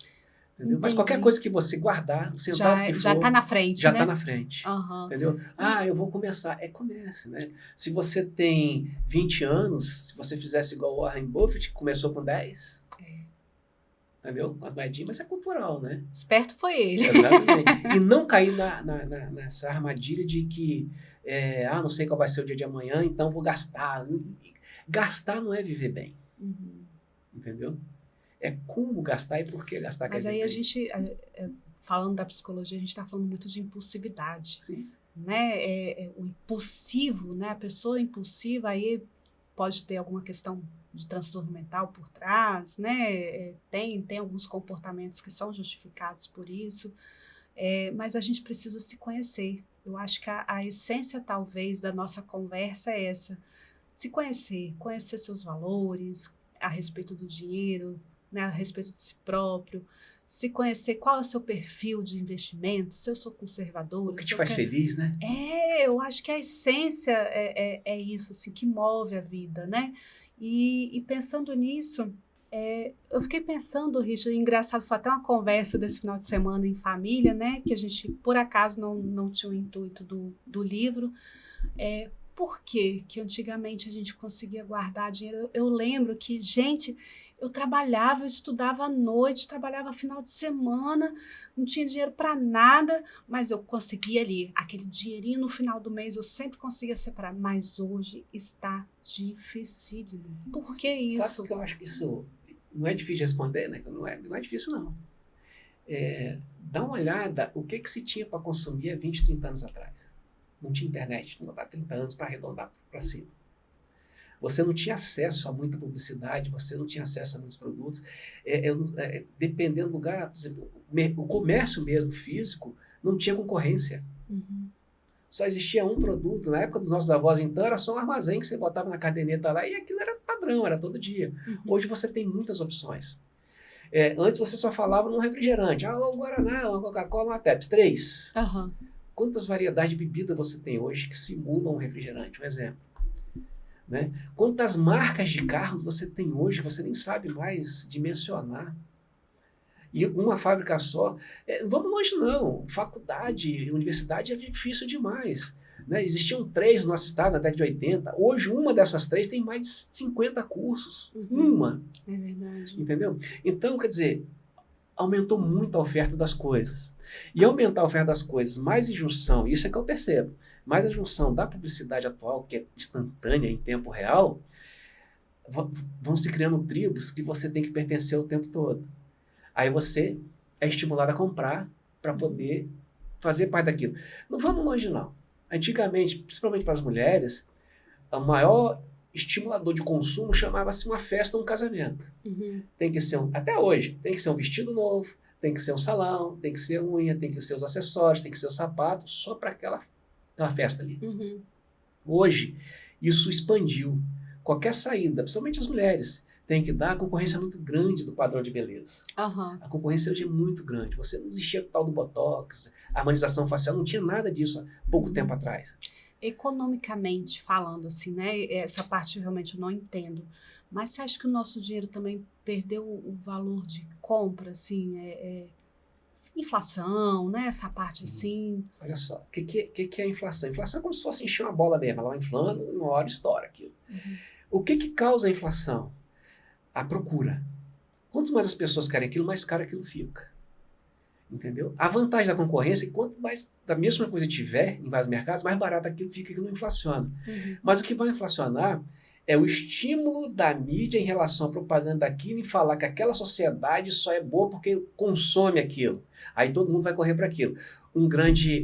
Entendeu? Mas qualquer coisa que você guardar, o centavo que for... Já está na frente, já né? está na frente. Entendeu? Eu vou começar. Comece, né? Se você tem 20 anos, se você fizesse igual o Warren Buffett, que começou com 10... Entendeu? Com as moedinhas, mas é cultural, né? Esperto foi ele. Exatamente. E não cair nessa armadilha de que não sei qual vai ser o dia de amanhã, então vou gastar. Gastar não é viver bem. Entendeu? É como gastar e por que gastar. Mas aí a gente, falando da psicologia, a gente está falando muito de impulsividade. Sim. Né? O impulsivo, né? A pessoa impulsiva aí pode ter alguma questão de transtorno mental por trás, né? Tem alguns comportamentos que são justificados por isso, mas a gente precisa se conhecer. Eu acho que a essência, talvez, da nossa conversa é essa. Se conhecer seus valores a respeito do dinheiro, né? A respeito de si próprio, se conhecer qual é o seu perfil de investimento, se eu sou conservadora. O que te faz feliz, né? Eu acho que a essência é isso, assim, que move a vida, né? E pensando nisso, eu fiquei pensando, Richard, engraçado, foi até uma conversa desse final de semana em família, né? Que a gente, por acaso, não tinha o intuito do livro. Por que antigamente a gente conseguia guardar dinheiro? Eu lembro que, gente, eu trabalhava, eu estudava à noite, trabalhava final de semana, não tinha dinheiro para nada, mas eu conseguia ali, aquele dinheirinho no final do mês, eu sempre conseguia separar. Mas hoje está dificílimo. Por que isso? Sabe que eu acho que isso não é difícil de responder, né? Não é difícil, não. Dá uma olhada o que se tinha para consumir há 20, 30 anos atrás. Não tinha internet, não dá 30 anos para arredondar para cima. Você não tinha acesso a muita publicidade, você não tinha acesso a muitos produtos. Dependendo do lugar, por exemplo, o comércio mesmo físico não tinha concorrência. Só existia um produto. Na época dos nossos avós, então, era só um armazém que você botava na caderneta lá e aquilo era padrão, era todo dia. Hoje você tem muitas opções. Antes você só falava num refrigerante. Um Guaraná, uma Coca-Cola, uma Pepsi. 3. Quantas variedades de bebida você tem hoje que simulam um refrigerante? Um exemplo. Né? Quantas marcas de carros você tem hoje que você nem sabe mais dimensionar? E uma fábrica só. Vamos longe não. Faculdade, universidade é difícil demais. Né? Existiam 3 no nosso estado na década de 80. Hoje, uma dessas 3 tem mais de 50 cursos. Uma. É verdade. Entendeu? Então, quer dizer, aumentou muito a oferta das coisas. E aumentar a oferta das coisas, mais em junção, isso é que eu percebo, mais a junção da publicidade atual, que é instantânea em tempo real, vão se criando tribos que você tem que pertencer o tempo todo. Aí você é estimulado a comprar para poder fazer parte daquilo. Não vamos longe, não. Antigamente, principalmente para as mulheres, o maior estimulador de consumo chamava-se uma festa ou um casamento. Tem que ser até hoje, tem que ser um vestido novo, tem que ser um salão, tem que ser unha, tem que ser os acessórios, tem que ser o sapato, só para aquela festa ali. Hoje, isso expandiu. Qualquer saída, principalmente as mulheres, tem que dar a concorrência muito grande do padrão de beleza. A concorrência hoje é muito grande. Você não existia o tal do Botox, a harmonização facial, não tinha nada disso há pouco tempo atrás. Economicamente falando, assim, né? Essa parte realmente eu não entendo. Mas você acha que o nosso dinheiro também perdeu o valor de compra, assim? Inflação, né? Essa parte assim. Olha só, o que é a inflação? A inflação é como se fosse encher uma bola mesmo, ela vai inflando e uma hora estoura aquilo. O que causa a inflação? A procura. Quanto mais as pessoas querem aquilo, mais caro aquilo fica. Entendeu? A vantagem da concorrência é que quanto mais da mesma coisa tiver em vários mercados, mais barato aquilo fica, que não inflaciona. Mas o que vai inflacionar é o estímulo da mídia em relação à propaganda daquilo e falar que aquela sociedade só é boa porque consome aquilo. Aí todo mundo vai correr para aquilo. Um grande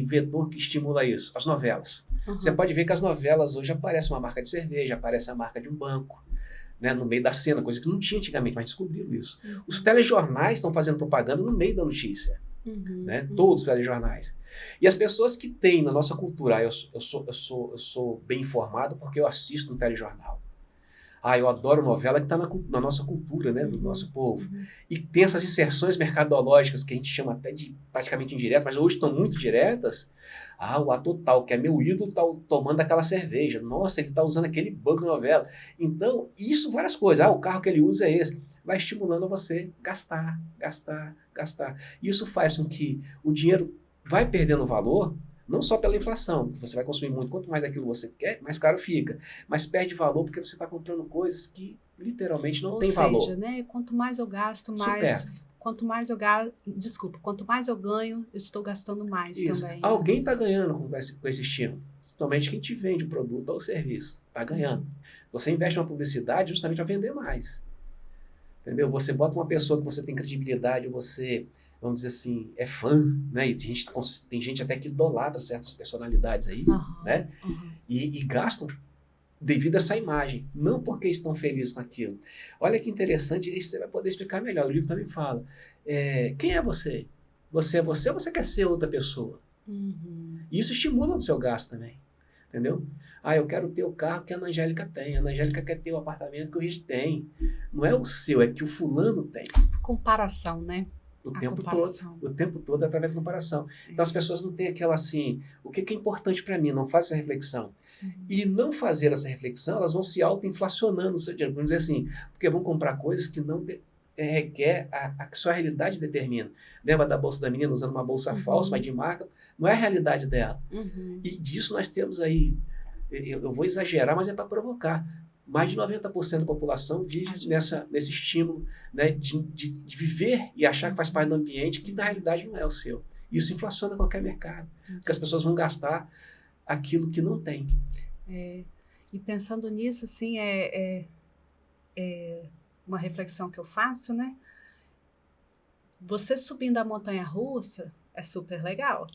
vetor que estimula isso, as novelas. Você pode ver que as novelas hoje aparece uma marca de cerveja, aparece a marca de um banco, né, no meio da cena, coisa que não tinha antigamente, mas descobriram isso. Os telejornais estão fazendo propaganda no meio da notícia. Né? Todos os telejornais. E as pessoas que têm na nossa cultura, eu sou bem informado porque eu assisto um telejornal. Eu adoro novela que está na nossa cultura, né, do nosso povo. E tem essas inserções mercadológicas que a gente chama até de praticamente indiretas, mas hoje estão muito diretas. O ator tal, que é meu ídolo, está tomando aquela cerveja. Nossa, ele está usando aquele banco de novela. Então, isso várias coisas. O carro que ele usa é esse. Vai estimulando você gastar. Isso faz com que o dinheiro vai perdendo valor, não só pela inflação, você vai consumir muito, quanto mais daquilo você quer, mais caro fica, mas perde valor porque você está comprando coisas que literalmente não tem valor. Ou seja, né, quanto mais eu gasto, mais... Quanto mais eu gasto, quanto mais eu ganho, eu estou gastando mais também. Alguém está ganhando com esse estímulo, principalmente quem te vende o produto ou o serviço, está ganhando. Você investe uma publicidade justamente para vender mais. Entendeu? Você bota uma pessoa que você tem credibilidade, você, vamos dizer assim, é fã, né? E tem gente até que idolatra certas personalidades aí, né? E gastam devido a essa imagem, não porque estão felizes com aquilo. Olha que interessante, isso você vai poder explicar melhor. O livro também fala, quem é você? Você é você ou você quer ser outra pessoa? E isso estimula o seu gasto também, entendeu? Eu quero ter o carro que a Ana Angélica tem. A Ana Angélica quer ter o apartamento que o Rich tem. Não é o seu, é que o fulano tem. Comparação, né? O tempo todo é através da comparação. Então as pessoas não têm aquela assim, o que é importante para mim? Não faz essa reflexão. E não fazer essa reflexão, elas vão se auto-inflacionando no seu dinheiro. Vamos dizer assim, porque vão comprar coisas que não requer a que sua realidade determina. Lembra da bolsa da menina usando uma bolsa falsa, mas de marca? Não é a realidade dela. E disso nós temos aí, eu vou exagerar, mas é para provocar. Mais de 90% da população vive nesse estímulo, né, de viver e achar que faz parte do ambiente que na realidade não é o seu. Isso inflaciona qualquer mercado, porque as pessoas vão gastar aquilo que não tem. E pensando nisso, assim, uma reflexão que eu faço, né? Você subindo a montanha-russa é super legal,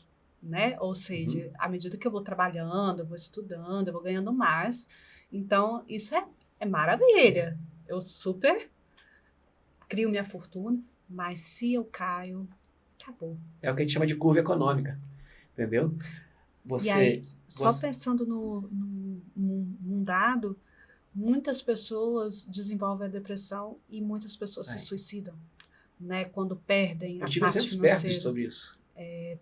né? Ou seja, à medida que eu vou trabalhando, eu vou estudando, eu vou ganhando mais. Então, isso é maravilha. Eu super crio minha fortuna, mas se eu caio, acabou. É o que a gente chama de curva econômica, entendeu? E aí, pensando num dado, muitas pessoas desenvolvem a depressão e muitas pessoas se suicidam, né? Quando perdem a parte financeira. Eu tive exemplos perto sobre isso.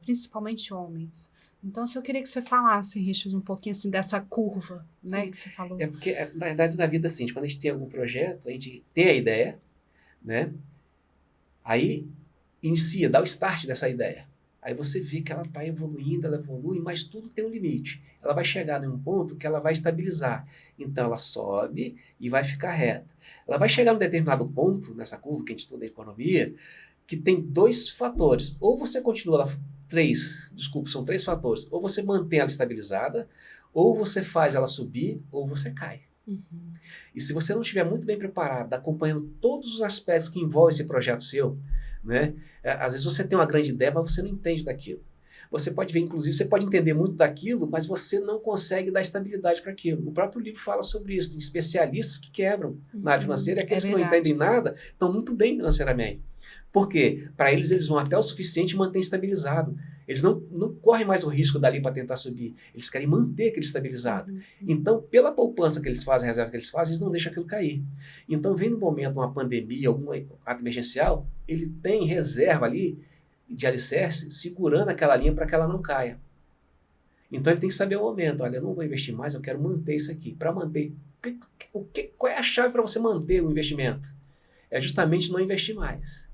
Principalmente homens. Então, eu queria que você falasse, Richard, um pouquinho assim, dessa curva, né, que você falou. Porque, na verdade, na vida, assim, quando a gente tem algum projeto, a gente tem a ideia, né? Aí, inicia, dá o start dessa ideia. Aí você vê que ela está evoluindo, ela evolui, mas tudo tem um limite. Ela vai chegar em um ponto que ela vai estabilizar. Então, ela sobe e vai ficar reta. Ela vai chegar num determinado ponto, nessa curva que a gente estuda em economia, que tem dois fatores. Ou você continua são três fatores. Ou você mantém ela estabilizada, ou você faz ela subir, ou você cai. E se você não estiver muito bem preparado, acompanhando todos os aspectos que envolvem esse projeto seu, né? Às vezes você tem uma grande ideia, mas você não entende daquilo. Você pode ver, inclusive, você pode entender muito daquilo, mas você não consegue dar estabilidade para aquilo. O próprio livro fala sobre isso. Tem especialistas que quebram na área financeira, e aqueles que não entendem nada estão muito bem financeiramente. Por quê? Para eles vão até o suficiente e mantêm estabilizado. Eles não correm mais o risco dali para tentar subir. Eles querem manter aquele estabilizado. Então, pela poupança que eles fazem, a reserva que eles fazem, eles não deixam aquilo cair. Então, vem no momento uma pandemia, algum ato emergencial, ele tem reserva ali de alicerce segurando aquela linha para que ela não caia. Então, ele tem que saber o momento. Olha, eu não vou investir mais, eu quero manter isso aqui. Para manter, qual é a chave para você manter o investimento? É justamente não investir mais.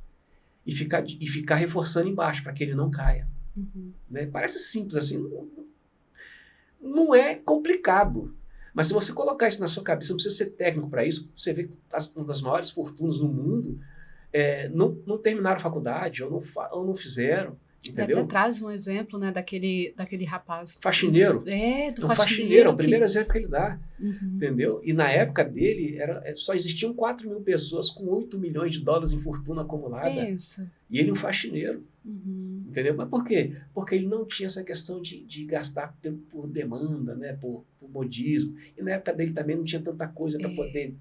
E ficar reforçando embaixo para que ele não caia. Né? Parece simples assim, não é complicado, Mas se você colocar isso na sua cabeça, não precisa ser técnico para isso, você vê que uma das maiores fortunas no mundo não terminaram a faculdade ou não fizeram, E até entendeu? traz um exemplo, né, daquele rapaz. Faxineiro. Do É um faxineiro, é faxineiro o primeiro exemplo que ele dá, Uhum. entendeu? E na época dele, só existiam 4 mil pessoas com 8 milhões de dólares em fortuna acumulada. Pensa. E ele um faxineiro, Uhum. entendeu? Mas por quê? Porque ele não tinha essa questão de gastar por demanda, né? Por modismo. E na época dele também não tinha tanta coisa para poder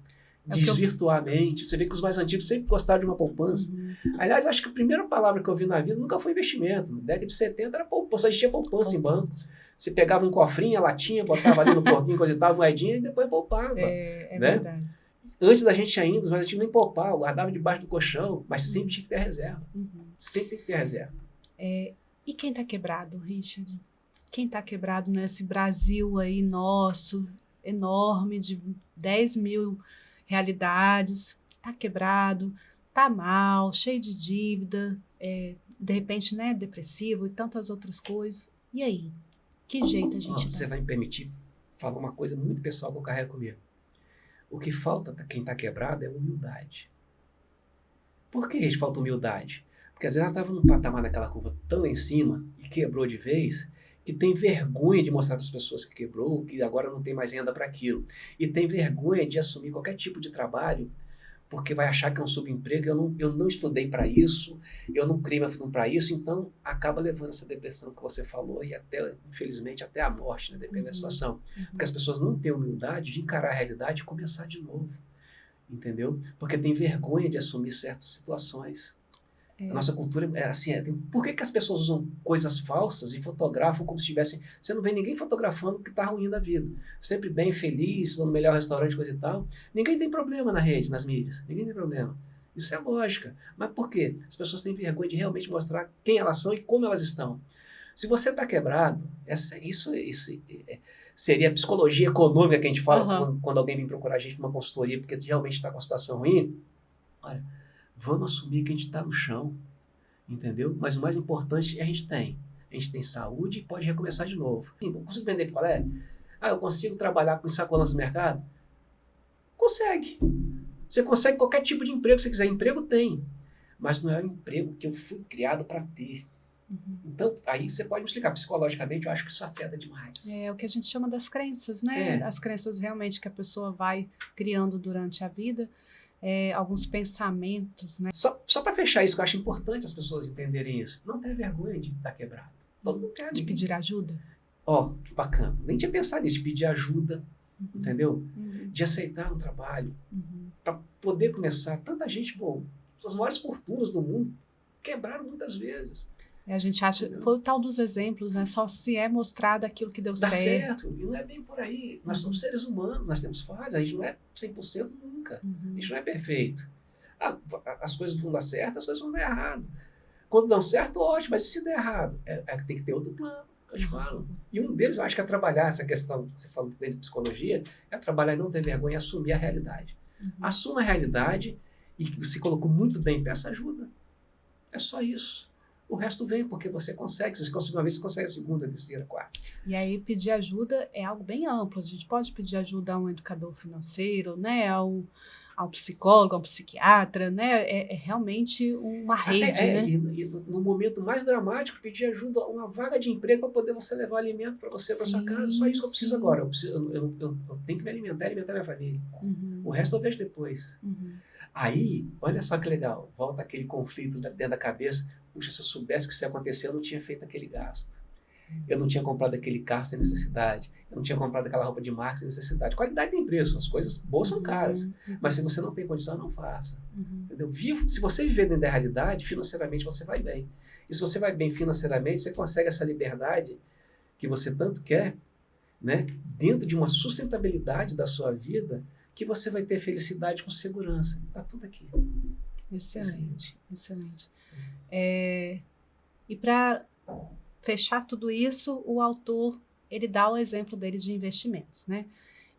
desvirtuar a mente. Você vê que os mais antigos sempre gostaram de uma poupança. Uhum. Aliás, acho que a primeira palavra que eu vi na vida nunca foi investimento. Na década de 70 era poupança, só existia poupança em banco. Você pegava um cofrinho, a latinha, botava ali no porquinho, coisa e tal, moedinha, e depois poupava. É né? verdade. Antes da gente ainda, os mais antigos nem poupava, guardava debaixo do colchão, mas sempre tinha que ter reserva. Uhum. Sempre tem que ter reserva. E quem está quebrado, Richard? Quem está quebrado nesse Brasil aí nosso, enorme, de 10 mil realidades, está quebrado, está mal, cheio de dívida, de repente, né, depressivo e tantas outras coisas. E aí? Que jeito a gente Você dá? vai me permitir falar uma coisa muito pessoal que eu carrego comigo. O que falta para quem está quebrado é humildade. Por que a gente falta humildade? Porque às vezes ela estava num patamar naquela curva tão lá em cima e quebrou de vez, que tem vergonha de mostrar para as pessoas que quebrou, que agora não tem mais renda para aquilo. E tem vergonha de assumir qualquer tipo de trabalho, porque vai achar que é um subemprego, eu não estudei para isso, eu não criei meu futuro para isso, então acaba levando essa depressão que você falou e até, infelizmente, até a morte, né, dependendo da situação. Porque as pessoas não têm humildade de encarar a realidade e começar de novo, entendeu? Porque tem vergonha de assumir certas situações. A nossa cultura é assim. Por que as pessoas usam coisas falsas e fotografam como se estivessem... Você não vê ninguém fotografando que está ruim da vida. Sempre bem, feliz, no melhor restaurante, coisa e tal. Ninguém tem problema na rede, nas mídias. Ninguém tem problema. Isso é lógica. Mas por quê? As pessoas têm vergonha de realmente mostrar quem elas são e como elas estão. Se você está quebrado, isso seria a psicologia econômica que a gente fala quando alguém vem procurar a gente para uma consultoria porque realmente está com a situação ruim. Olha, vamos assumir que a gente está no chão, entendeu? Mas o mais importante é a gente tem saúde e pode recomeçar de novo. Sim, eu consigo vender picolé? Eu consigo trabalhar com sacolas no mercado? Consegue. Você consegue qualquer tipo de emprego que você quiser. Emprego tem, mas não é o emprego que eu fui criado para ter. Então, aí você pode me explicar psicologicamente, eu acho que isso afeta demais. É o que a gente chama das crenças, né? As crenças realmente que a pessoa vai criando durante a vida. Alguns pensamentos, né? Só para fechar isso, que eu acho importante as pessoas entenderem isso. Não tem vergonha de estar quebrado. Todo mundo quer. De pedir ajuda? Que bacana. Nem tinha pensado nisso, de pedir ajuda, entendeu? De aceitar um trabalho, para poder começar. Tanta gente, as maiores fortunas do mundo quebraram muitas vezes. A gente acha, foi o tal dos exemplos, né? Só se é mostrado aquilo que deu certo. Dá certo, e não é bem por aí. Nós somos seres humanos, nós temos falhas, a gente não é 100% nunca. A gente não é perfeito. As coisas vão dar certo, as coisas vão dar errado. Quando dão certo, ótimo, mas se der errado, tem que ter outro plano, que eu te falo. E um deles, eu acho que é trabalhar essa questão, que você falou dentro de psicologia, é trabalhar e não ter vergonha e assumir a realidade. Assuma a realidade e você colocou muito bem, peça ajuda. É só isso. O resto vem, porque você consegue. Se você conseguir uma vez, você consegue a segunda, a terceira, a quarta. E aí, pedir ajuda é algo bem amplo. A gente pode pedir ajuda a um educador financeiro, né? Ao psicólogo, ao psiquiatra, né? É realmente uma rede, né? E no momento mais dramático, pedir ajuda a uma vaga de emprego para poder você levar alimento para você, para sua casa. Só isso que eu preciso agora. Eu tenho que me alimentar e alimentar minha família. O resto eu vejo depois. Aí, olha só que legal. Volta aquele conflito dentro da cabeça. Puxa, se eu soubesse que isso ia acontecer, eu não tinha feito aquele gasto. Eu não tinha comprado aquele carro sem necessidade. Eu não tinha comprado aquela roupa de marca sem necessidade. Qualidade tem preço. As coisas boas são caras. Mas se você não tem condição, não faça. Entendeu? Se você viver dentro da realidade, financeiramente você vai bem. E se você vai bem financeiramente, você consegue essa liberdade que você tanto quer, né? Dentro de uma sustentabilidade da sua vida, que você vai ter felicidade com segurança. Está tudo aqui. Excelente, excelente. E para fechar tudo isso, o autor, ele dá o exemplo dele de investimentos, né?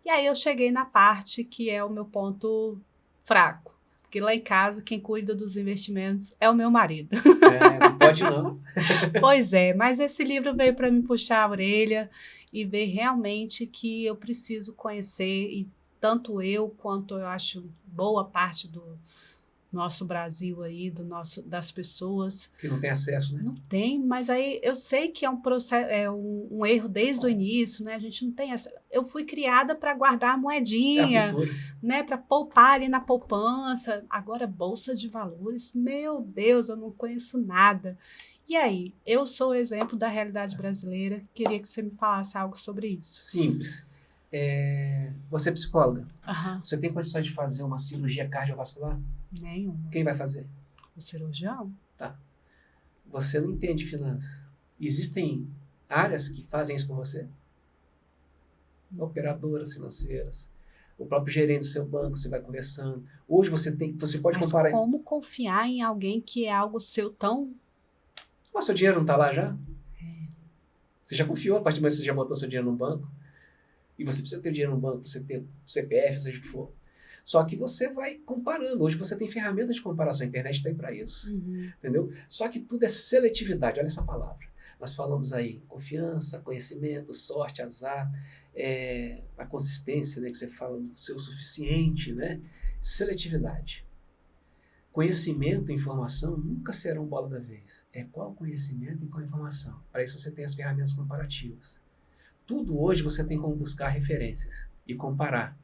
E aí eu cheguei na parte que é o meu ponto fraco, Porque lá em casa, quem cuida dos investimentos é o meu marido. Não pode não. Pois é, mas esse livro veio para me puxar a orelha e ver realmente que eu preciso conhecer, e tanto eu quanto eu acho boa parte do nosso Brasil aí, das pessoas. Que não tem acesso, né? Não tem, mas aí eu sei que é um processo, um erro desde o início, né? A gente não tem essa. Eu fui criada para guardar a É a moedinha, cultura. né? Para poupar ali na poupança. Agora, bolsa de valores, meu Deus, eu não conheço nada. E aí, eu sou o exemplo da realidade brasileira. Queria que você me falasse algo sobre isso. Simples. Você é psicóloga. Aham. Você tem condições de fazer uma cirurgia cardiovascular? Nenhuma. Quem vai fazer? O cirurgião? Tá. Você não entende finanças. Existem áreas que fazem isso por você? Operadoras financeiras. O próprio gerente do seu banco, você vai conversando. Hoje você pode Mas comparar. como confiar em alguém que é algo seu tão... Mas seu dinheiro não está lá já? Você já confiou a partir do momento que você já botou seu dinheiro no banco? E você precisa ter dinheiro no banco, você ter CPF, seja o que for. Só que você vai comparando. Hoje você tem ferramentas de comparação, a internet está aí para isso. Entendeu? Só que tudo é seletividade, olha essa palavra. Nós falamos aí confiança, conhecimento, sorte, azar, a consistência, né, que você fala do seu suficiente, né? Seletividade. Conhecimento e informação nunca serão bola da vez. É qual conhecimento e qual informação. Para isso você tem as ferramentas comparativas. Tudo hoje você tem como buscar referências e comparar.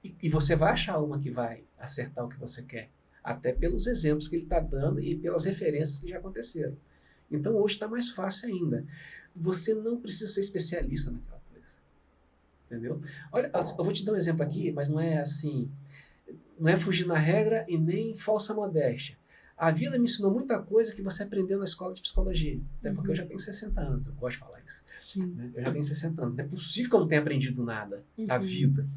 E você vai achar uma que vai acertar o que você quer. Até pelos exemplos que ele está dando e pelas referências que já aconteceram. Então hoje está mais fácil ainda. Você não precisa ser especialista naquela coisa. Entendeu? Olha, eu vou te dar um exemplo aqui, mas não é assim... Não é fugir na regra e nem falsa modéstia. A vida me ensinou muita coisa que você aprendeu na escola de psicologia. Até porque eu já tenho 60 anos, eu gosto de falar isso. Né? Eu já tenho 60 anos. Não é possível que eu não tenha aprendido nada da vida.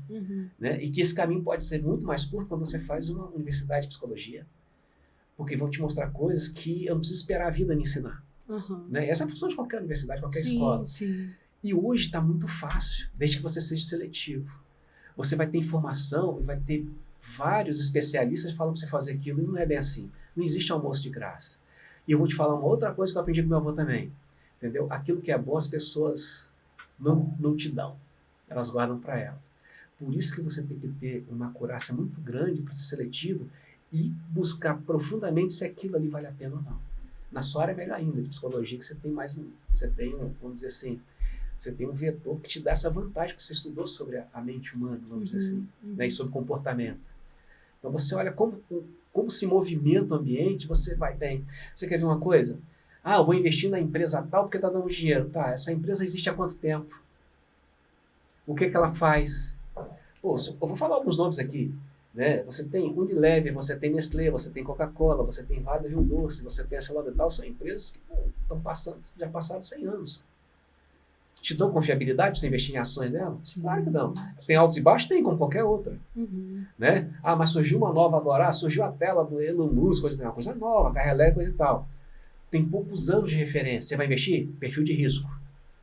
Né? E que esse caminho pode ser muito mais curto quando você faz uma universidade de psicologia. Porque vão te mostrar coisas que eu não preciso esperar a vida me ensinar. Né? Essa é a função de qualquer universidade, qualquer escola. E hoje está muito fácil, desde que você seja seletivo. Você vai ter informação e vai ter vários especialistas que falam para você fazer aquilo, e não é bem assim. Não existe almoço de graça. E eu vou te falar uma outra coisa que eu aprendi com meu avô também. Entendeu? Aquilo que é bom, as pessoas não te dão. Elas guardam para elas. Por isso que você tem que ter uma acurácia muito grande para ser seletivo e buscar profundamente se aquilo ali vale a pena ou não. Na sua área é melhor ainda, de psicologia, que você tem vamos dizer assim, você tem um vetor que te dá essa vantagem, porque você estudou sobre a mente humana, vamos dizer assim, né, e sobre comportamento. Então você olha como se movimenta o ambiente, você vai bem. Você quer ver uma coisa? Eu vou investir na empresa tal porque está dando dinheiro. Tá, essa empresa existe há quanto tempo? O que ela faz? Pô, eu vou falar alguns nomes aqui. Né? Você tem Unilever, você tem Nestlé, você tem Coca-Cola, você tem Vale do Rio Doce, você tem a ArcelorMittal, são empresas que já passaram 100 anos. Te dão confiabilidade para você investir em ações dela? Claro que não. Tem altos e baixos? Tem, como qualquer outra. Né? Mas surgiu uma nova agora, surgiu a tela do Elon Musk, uma coisa nova, carro elétrico, coisa e tal. Tem poucos anos de referência. Você vai investir? Perfil de risco.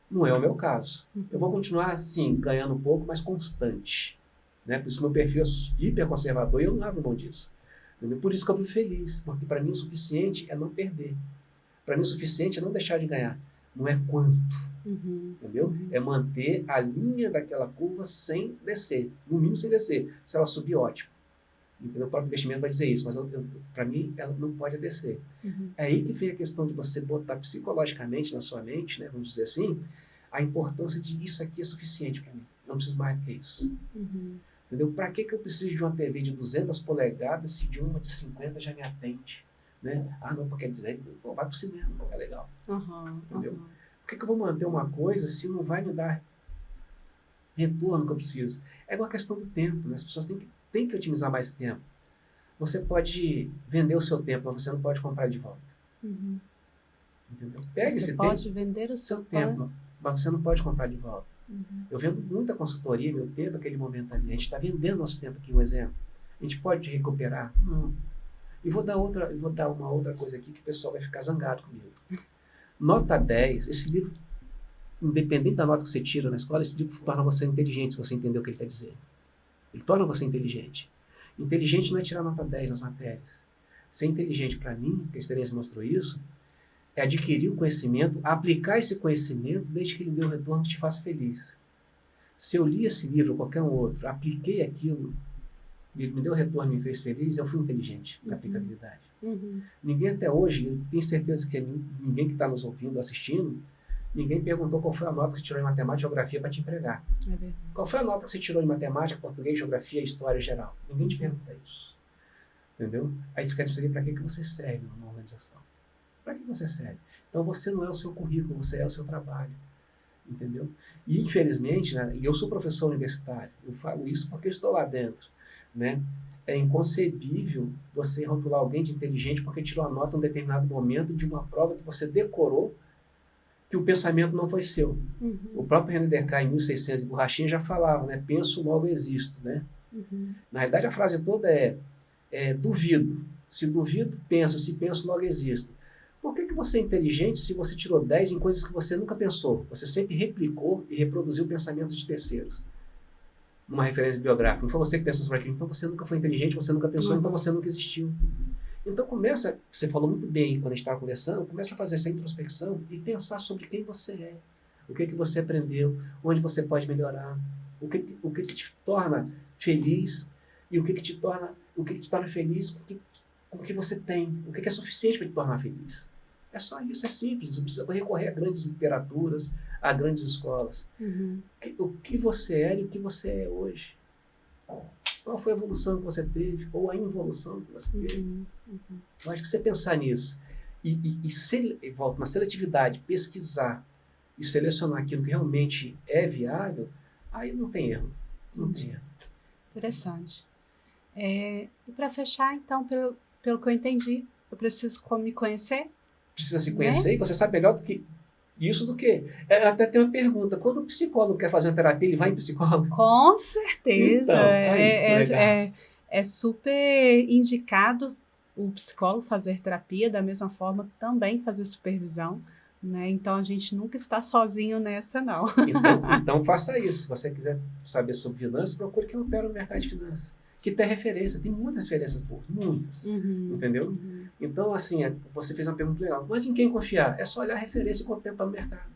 Não é o meu caso. Eu vou continuar, assim, ganhando um pouco, mas constante. Né? Por isso que meu perfil é hiper conservador e eu não abro mão disso. Entendeu? Por isso que eu vivo feliz, porque para mim o suficiente é não perder. Para mim o suficiente é não deixar de ganhar. Não é quanto. Entendeu? É manter a linha daquela curva sem descer. No mínimo sem descer. Se ela subir, ótimo. Entendeu? O próprio investimento vai dizer isso, mas para mim ela não pode descer. É aí que vem a questão de você botar psicologicamente na sua mente, né, vamos dizer assim, a importância de isso aqui é suficiente para mim. Não preciso mais do que isso. Entendeu? Para que eu preciso de uma TV de 200 polegadas se de uma de 50 já me atende? Né? Não, porque vai para o cinema, é legal. Entendeu? Por que eu vou manter uma coisa se não vai me dar retorno que eu preciso? É igual a questão do tempo, né? As pessoas têm que otimizar mais tempo. Você pode vender o seu tempo, mas você não pode comprar de volta. Entendeu? Pega esse tempo. Você pode vender o seu tempo, mas você não pode comprar de volta. Eu vendo muita consultoria, meu tempo naquele momento ali. A gente está vendendo nosso tempo aqui, um exemplo. A gente pode recuperar? Não. E vou dar uma outra coisa aqui que o pessoal vai ficar zangado comigo. Nota 10, esse livro, independente da nota que você tira na escola, esse livro torna você inteligente se você entender o que ele quer dizer. Ele torna você inteligente. Inteligente não é tirar nota 10 nas matérias. Ser inteligente, para mim, que a experiência mostrou isso, é adquirir o conhecimento, aplicar esse conhecimento desde que ele dê um retorno que te faça feliz. Se eu li esse livro ou qualquer um outro, apliquei aquilo, me deu retorno e me fez feliz, eu fui inteligente na aplicabilidade. Ninguém até hoje, eu tenho certeza que ninguém que está nos ouvindo, assistindo, ninguém perguntou qual foi a nota que você tirou em matemática e geografia para te empregar. Qual foi a nota que você tirou em matemática, português, geografia, história em geral? Ninguém te pergunta isso. Entendeu? Aí você quer saber para que você serve numa organização. Para que você serve? Então você não é o seu currículo, você é o seu trabalho. Entendeu? E infelizmente, né, e eu sou professor universitário, eu falo isso porque eu estou lá dentro, né? É inconcebível você rotular alguém de inteligente porque tirou a nota em um determinado momento de uma prova que você decorou, que o pensamento não foi seu. O próprio René Descartes, em 1600, de Borrachinha, já falava, né? Penso, logo existo, né? Na realidade, a frase toda é duvido. Se duvido, penso. Se penso, logo existo. Por que você é inteligente se você tirou 10 em coisas que você nunca pensou? Você sempre replicou e reproduziu pensamentos de terceiros. Numa referência biográfica. Não foi você que pensou sobre aquilo. Então você nunca foi inteligente, você nunca pensou, então você nunca existiu. Então começa, você falou muito bem quando a gente estava conversando, começa a fazer essa introspecção e pensar sobre quem você é. O que você aprendeu, onde você pode melhorar, o que te torna feliz e o que te torna feliz com o que você tem, o que é suficiente para te tornar feliz. É só isso, é simples, não precisa recorrer a grandes literaturas, a grandes escolas. O que você era e o que você é hoje. Qual foi a evolução que você teve, ou a involução que você teve. Eu acho que você pensar nisso e volta na seletividade, pesquisar e selecionar aquilo que realmente é viável, aí não tem erro. Não tem erro. Interessante. E para fechar, então, pelo que eu entendi, eu preciso me conhecer? Precisa se conhecer, e você sabe melhor do que isso do que... Até tem uma pergunta, quando o psicólogo quer fazer uma terapia, ele vai em psicólogo? Com certeza. Então, é super indicado o psicólogo fazer terapia, da mesma forma também fazer supervisão, né? Então a gente nunca está sozinho nessa, não. Então faça isso. Se você quiser saber sobre finanças, procure quem opera no mercado de finanças. Que tem referência, tem muitas referências boas, muitas, entendeu? Então, assim, você fez uma pergunta legal, mas em quem confiar? É só olhar a referência e contemplar no mercado.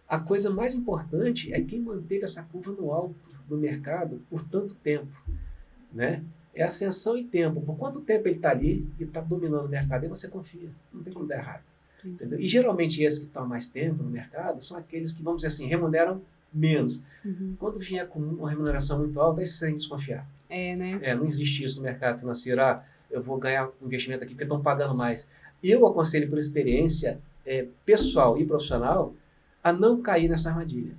A coisa mais importante é quem manteve essa curva no alto do mercado por tanto tempo, né? É ascensão e tempo. Por quanto tempo ele está ali e está dominando o mercado, aí você confia, não tem como dar errado. Entendeu? E geralmente esses que estão há mais tempo no mercado são aqueles que, vamos dizer assim, remuneram menos. Quando vier com uma remuneração muito alta, aí você tem que desconfiar. Né? Não existe isso no mercado financeiro. Eu vou ganhar um investimento aqui porque estão pagando mais. Eu aconselho por experiência pessoal e profissional a não cair nessa armadilha.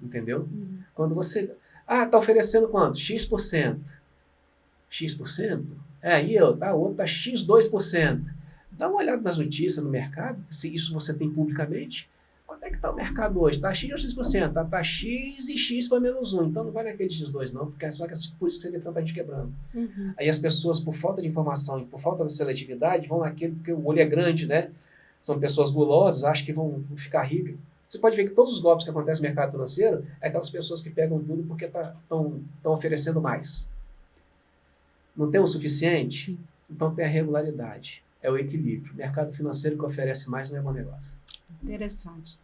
Entendeu? Quando você... está oferecendo quanto? X%. X%? Aí o outro está X2%. Dá uma olhada nas notícias no mercado, se isso você tem publicamente. Quanto é que está o mercado hoje? Está X ou X%? Está X e X para -1. Então não vale aquele X2 não, porque é só por isso que você vê tanta gente quebrando. Aí as pessoas, por falta de informação e por falta de seletividade, vão naquele porque o olho é grande, né? São pessoas gulosas, acham que vão ficar ricas. Você pode ver que todos os golpes que acontecem no mercado financeiro é aquelas pessoas que pegam tudo porque estão oferecendo mais. Não tem o suficiente? Sim. Então tem a regularidade. É o equilíbrio. O mercado financeiro que oferece mais não é bom negócio. Interessante.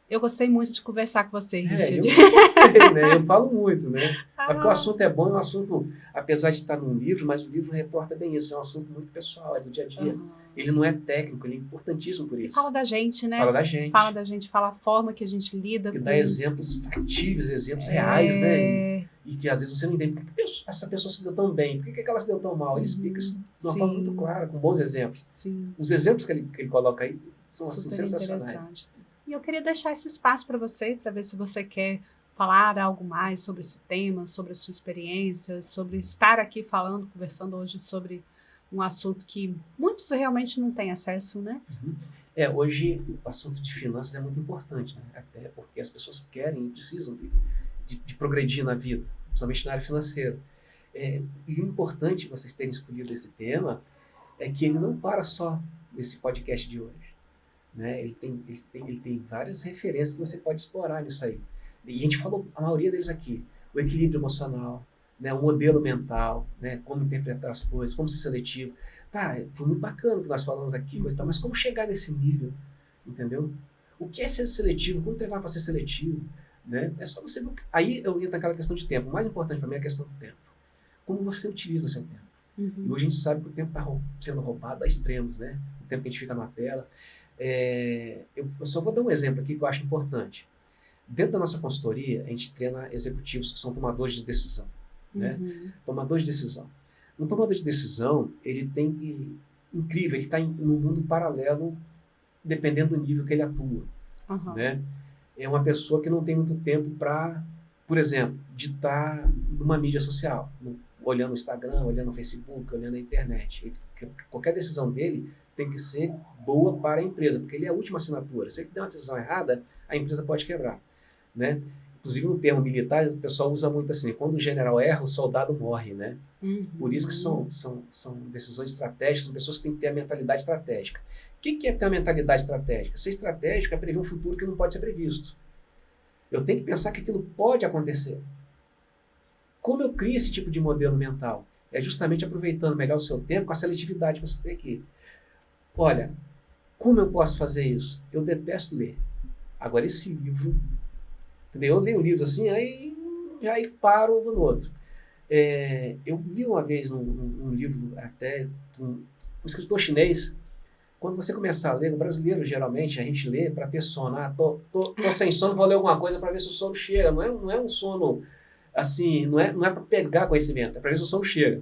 Eu gostei muito de conversar com você, Richard. Eu gostei, né? Eu falo muito, né? Porque o assunto é bom, é um assunto, apesar de estar num livro, mas o livro reporta bem isso, é um assunto muito pessoal, é do dia a dia. Ele não é técnico, ele é importantíssimo por isso. E fala da gente, né? Fala da gente. Fala da gente, fala a forma que a gente lida com... E dá exemplos factíveis, exemplos reais, né? E que às vezes você não entende. Por que essa pessoa se deu tão bem? Por que ela se deu tão mal? Ele explica isso de uma forma muito clara, com bons exemplos. Sim. Os exemplos que ele coloca aí são assim, sensacionais. E eu queria deixar esse espaço para você, para ver se você quer falar algo mais sobre esse tema, sobre a sua experiência, sobre estar aqui falando, conversando hoje sobre um assunto que muitos realmente não têm acesso, né? Hoje o assunto de finanças é muito importante, né? Até porque as pessoas querem e precisam de progredir na vida, principalmente na área financeira. E o importante vocês terem escolhido esse tema é que ele não para só nesse podcast de hoje. Né? Ele tem várias referências que você pode explorar nisso aí. E a gente falou a maioria deles aqui. O equilíbrio emocional, né, um modelo mental, né, como interpretar as coisas, como ser seletivo. Tá, foi muito bacana o que nós falamos aqui, coisa e tal, mas como chegar nesse nível, entendeu? O que é ser seletivo? Como treinar para ser seletivo? Né? É só você... Aí eu entro naquela questão de tempo. O mais importante para mim é a questão do tempo. Como você utiliza o seu tempo. E hoje a gente sabe que o tempo está sendo roubado a extremos, né? O tempo que a gente fica na tela. Eu só vou dar um exemplo aqui que eu acho importante. Dentro da nossa consultoria, a gente treina executivos que são tomadores de decisão. Né? Tomador de decisão. Um tomador de decisão, ele tem incrível, ele está num mundo paralelo, dependendo do nível que ele atua. Né? É uma pessoa que não tem muito tempo para, por exemplo, digitar numa mídia social, olhando o Instagram, olhando o Facebook, olhando a internet. Qualquer decisão dele tem que ser boa para a empresa, porque ele é a última assinatura. Se ele der uma decisão errada, a empresa pode quebrar. Né? Inclusive, no termo militar, o pessoal usa muito assim, quando o general erra, o soldado morre. Né? Por isso que são decisões estratégicas, são pessoas que têm que ter a mentalidade estratégica. O que é ter uma mentalidade estratégica? Ser estratégico é prever um futuro que não pode ser previsto. Eu tenho que pensar que aquilo pode acontecer. Como eu crio esse tipo de modelo mental? É justamente aproveitando melhor o seu tempo com a seletividade que você tem aqui. Olha, como eu posso fazer isso? Eu detesto ler. Agora, esse livro... Entendeu? Eu leio livros assim, aí paro no outro. Eu li uma vez um livro, até um escritor chinês. Quando você começar a ler, o brasileiro geralmente a gente lê para ter sono. Tô sem sono, vou ler alguma coisa para ver se o sono chega. Não é um sono assim, não é para pegar conhecimento, é para ver se o sono chega.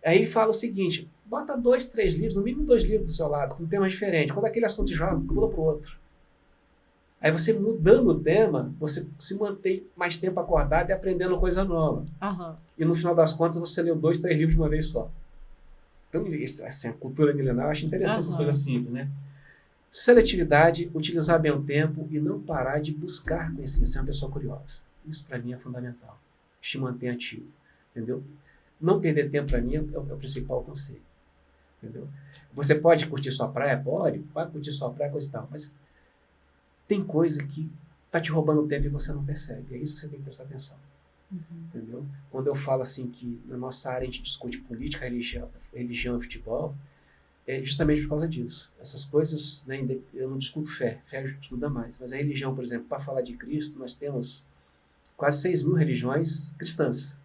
Aí ele fala o seguinte: bota 2, 3 livros, no mínimo 2 livros do seu lado, com temas diferentes. Quando aquele assunto joga, pula para o outro. Aí você mudando o tema, você se mantém mais tempo acordado e aprendendo coisa nova. E no final das contas você leu 2, 3 livros de uma vez só. Então, assim, a cultura milenar, eu acho interessante essas coisas simples, né? Seletividade, utilizar bem o tempo e não parar de buscar conhecimento, ser uma pessoa curiosa. Isso, para mim, é fundamental. Te mantém ativo, entendeu? Não perder tempo, para mim, é o principal conselho, entendeu? Você pode curtir sua praia? Pode curtir sua praia, coisa e tal, mas tem coisa que está te roubando tempo e você não percebe. É isso que você tem que prestar atenção. Entendeu? Quando eu falo assim que na nossa área a gente discute política, religião e futebol, é justamente por causa disso. Essas coisas, né, eu não discuto fé a gente estuda mais, mas a religião, por exemplo, para falar de Cristo, nós temos quase 6.000 religiões cristãs.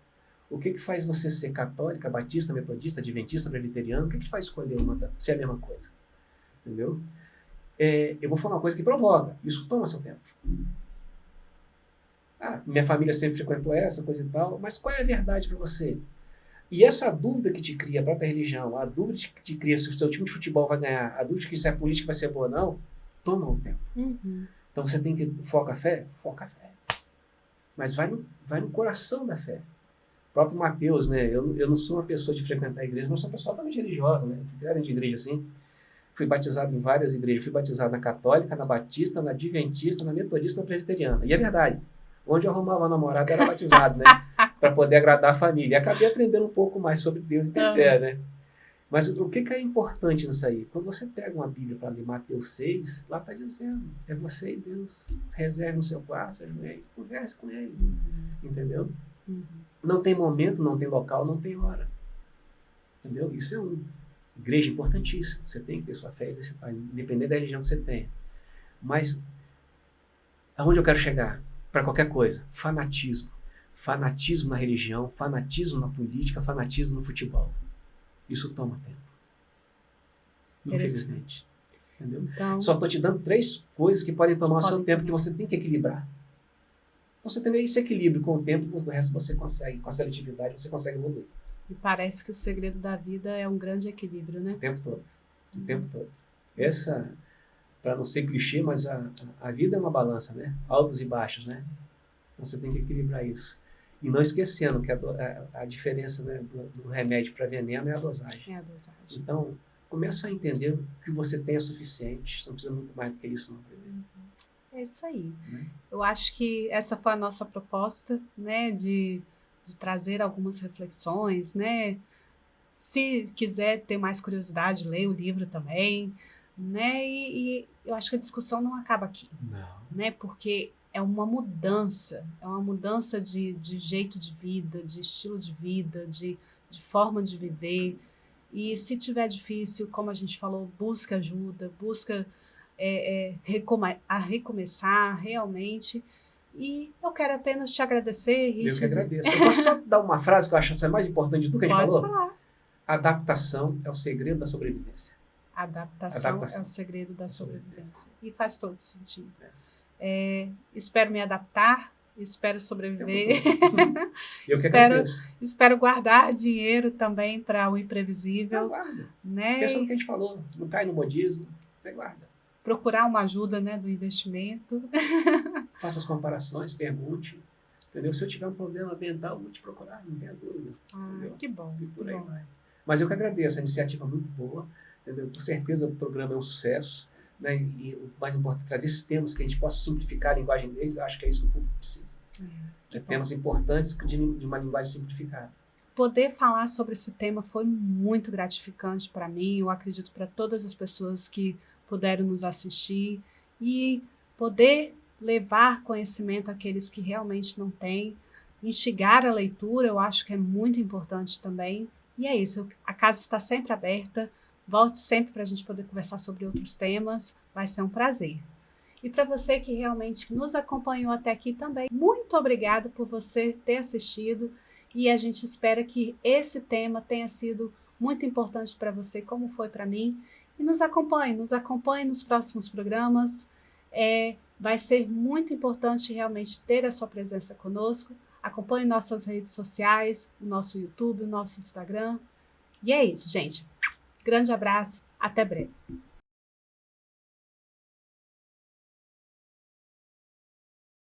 O que faz você ser católica, batista, metodista, adventista, presbiteriano? O que faz escolher se é a mesma coisa? Entendeu? Eu vou falar uma coisa que provoca, isso toma seu tempo. Minha família sempre frequentou essa, coisa e tal, mas qual é a verdade para você? E essa dúvida que te cria a própria religião, a dúvida que te cria se o seu time de futebol vai ganhar, a dúvida que se a política vai ser boa ou não, toma um tempo. Então você tem que foca a fé? Foca a fé. Mas vai no coração da fé. O próprio Mateus, né? Eu não sou uma pessoa de frequentar a igreja, mas sou uma pessoa totalmente religiosa, né? Fui criado de igreja assim. Fui batizado em várias igrejas. Fui batizado na católica, na batista, na adventista, na metodista, na presbiteriana. E é verdade. Onde eu arrumava uma namorada era batizado, né? Para poder agradar a família. E acabei aprendendo um pouco mais sobre Deus e ter fé, né? Mas o que é importante nisso aí? Quando você pega uma Bíblia para ler Mateus 6, lá está dizendo, é você e Deus. Reserve no seu quarto, se ajoelhe, converse com Ele. Entendeu? Não tem momento, não tem local, não tem hora. Entendeu? Isso é igreja importantíssima. Você tem que ter sua fé, exercitar, independente da religião que você tenha. Mas aonde eu quero chegar? Para qualquer coisa. Fanatismo. Fanatismo na religião, fanatismo na política, fanatismo no futebol. Isso toma tempo. Infelizmente. Entendeu? Então, só estou te dando 3 coisas que podem tomar o seu tempo, que você tem que equilibrar. Então, você tem esse equilíbrio com o tempo, o resto você consegue, com a seletividade, você consegue evoluir. E parece que o segredo da vida é um grande equilíbrio, né? O tempo todo. O tempo todo. Essa, para não ser clichê, mas a vida é uma balança, né? Altos e baixos, né? Então, você tem que equilibrar isso. E não esquecendo que a diferença, né, do remédio para veneno é a dosagem. É a dosagem. Então, começa a entender que o que você tem é suficiente. Você não precisa muito mais do que isso, não. É isso aí. Eu acho que essa foi a nossa proposta, né, de trazer algumas reflexões, né? Se quiser ter mais curiosidade, leia o livro também, né? E eu acho que a discussão não acaba aqui. Não. Né? Porque é uma mudança de jeito de vida, de estilo de vida, de forma de viver. E se tiver difícil, como a gente falou, busca ajuda, busca recomeçar realmente. E eu quero apenas te agradecer, Richard. Eu que agradeço. Eu posso só dar uma frase que eu acho essa mais importante de tudo que a gente Pode falou? falar. Adaptação é o segredo da sobrevivência. Adaptação é o segredo da sobrevivência. E faz todo sentido. Espero me adaptar, espero sobreviver. Eu que agradeço. Espero guardar dinheiro também para o imprevisível. Guarda. Né? Pensa no que a gente falou, não cai no modismo, você guarda. Procurar uma ajuda, né, do investimento. Faça as comparações, pergunte. Entendeu? Se eu tiver um problema ambiental, eu vou te procurar, não tenha dúvida. Que bom. E por aí vai. Mas eu que agradeço, a iniciativa é muito boa. Entendeu? Com certeza o programa é um sucesso. Né? E o mais importante é trazer esses temas que a gente possa simplificar a linguagem deles. Acho que é isso que o público precisa. Temas importantes de uma linguagem simplificada. Poder falar sobre esse tema foi muito gratificante para mim. Eu acredito para todas as pessoas que puderam nos assistir. E poder levar conhecimento àqueles que realmente não têm. Instigar a leitura, eu acho que é muito importante também. E é isso, a casa está sempre aberta. Volte sempre para a gente poder conversar sobre outros temas. Vai ser um prazer. E para você que realmente nos acompanhou até aqui também, muito obrigada por você ter assistido. E a gente espera que esse tema tenha sido muito importante para você, como foi para mim. E nos acompanhe nos próximos programas. Vai ser muito importante realmente ter a sua presença conosco. Acompanhe nossas redes sociais, o nosso YouTube, o nosso Instagram. E é isso, gente. Grande abraço, até breve.